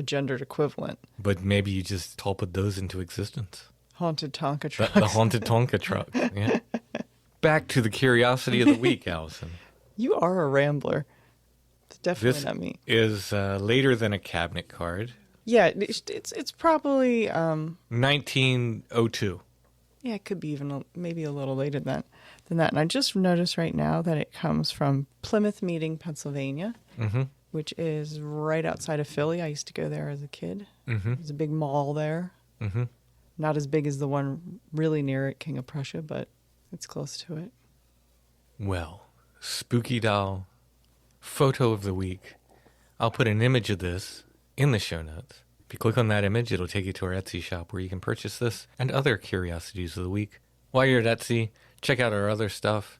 C: gendered equivalent.
B: But maybe you just tulpa'd those into existence.
C: Haunted Tonka trucks.
B: The haunted Tonka truck. Yeah. Back to the curiosity of the week, Allison.
C: You are a rambler. It's definitely
B: This
C: not me.
B: is later than a cabinet card.
C: Yeah, it's probably
B: 1902.
C: yeah, it could be even maybe a little later than that. And I just noticed right now that it comes from Plymouth Meeting, Pennsylvania, which is right outside of Philly. I used to go there as a kid. There's a big mall there. Not as big as the one really near it, King of Prussia, but it's close to it.
B: Well, spooky doll, photo of the week. I'll put an image of this in the show notes. If you click on that image, it'll take you to our Etsy shop where you can purchase this and other curiosities of the week. While you're at Etsy, check out our other stuff.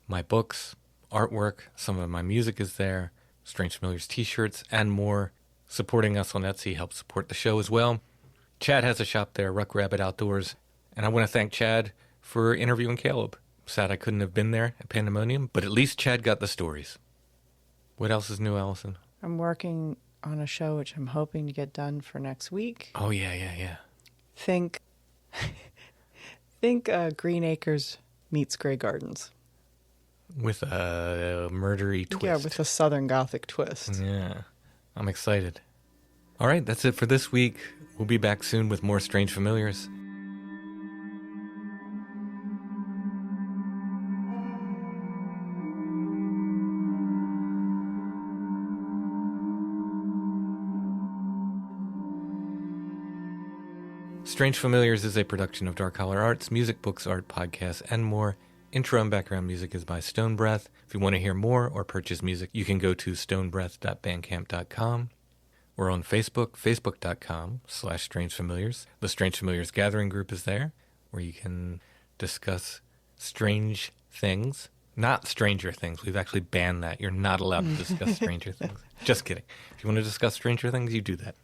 B: My books, artwork, some of my music is there, Strange Familiars t-shirts, and more. Supporting us on Etsy helps support the show as well. Chad has a shop there, Ruck Rabbit Outdoors, and I want to thank Chad for interviewing Caleb. Sad I couldn't have been there at Pandemonium, but at least Chad got the stories. What else is new, Allison?
C: I'm working on a show which I'm hoping to get done for next week.
B: Oh, yeah.
C: Think Green Acres meets Grey Gardens.
B: With a murdery twist.
C: Yeah, with a Southern Gothic twist.
B: Yeah, I'm excited. All right, that's it for this week. We'll be back soon with more Strange Familiars. Strange Familiars is a production of Dark Holler Arts, music, books, art, podcasts, and more. Intro and background music is by Stone Breath. If you want to hear more or purchase music, you can go to stonebreath.bandcamp.com. We're on Facebook, facebook.com/strangefamiliars. The Strange Familiars Gathering group is there, where you can discuss strange things. Not Stranger Things. We've actually banned that. You're not allowed to discuss Stranger Things. Just kidding. If you want to discuss Stranger Things, you do that.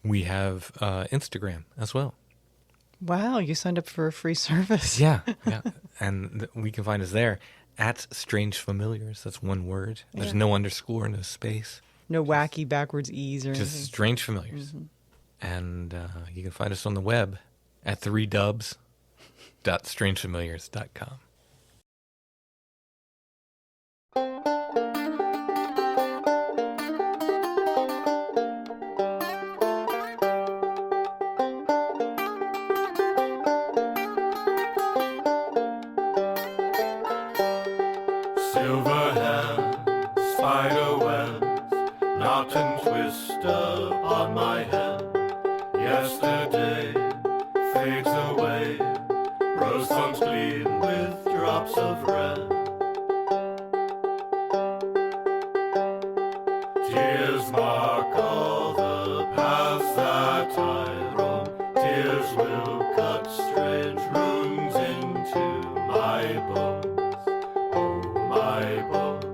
B: We have Instagram as well.
C: Wow, you signed up for a free service.
B: Yeah. And we can find us there at Strange Familiars. That's one word. There's no underscore, no space.
C: No wacky backwards E's or
B: Just
C: anything.
B: Strange Familiars. Mm-hmm. And you can find us on the web at 3dubs.strangefamiliars.com.
F: Silver hands, spider webs, knot and twist upon my head. Yesterday fades away, rose tongues gleam with drops of red. Tears mark all the paths that I roam. Tears will cut strange runes into my bones. My bones,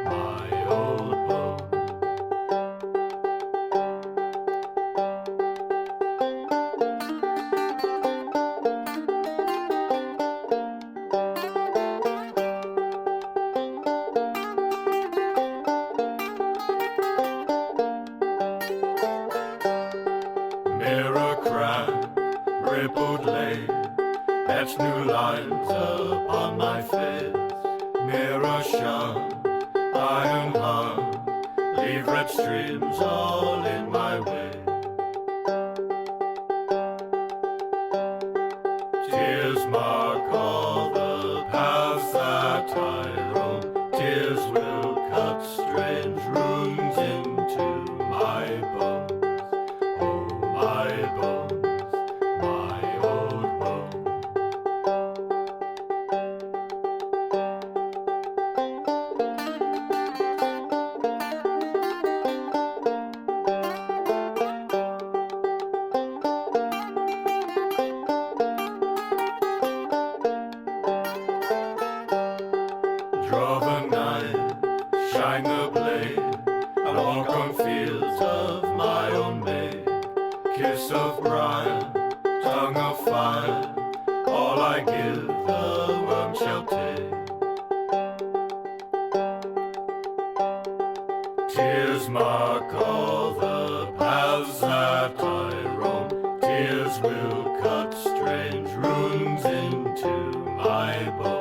F: my old bones. Mirror crack, rippled lane, etched new lines upon my face. Mirror shone, iron hung, leave red streams all in my way. Tears mark all the paths that I roam. Tears will cut strange runes into my bones. Oh, my bones, my old bones. Draw the knife, shine the blade, I walk on fields of my own make. Kiss of brine, tongue of fire, all I give the worm shall take. Tears mark all the paths that I roam. Tears will cut strange runes into my bones.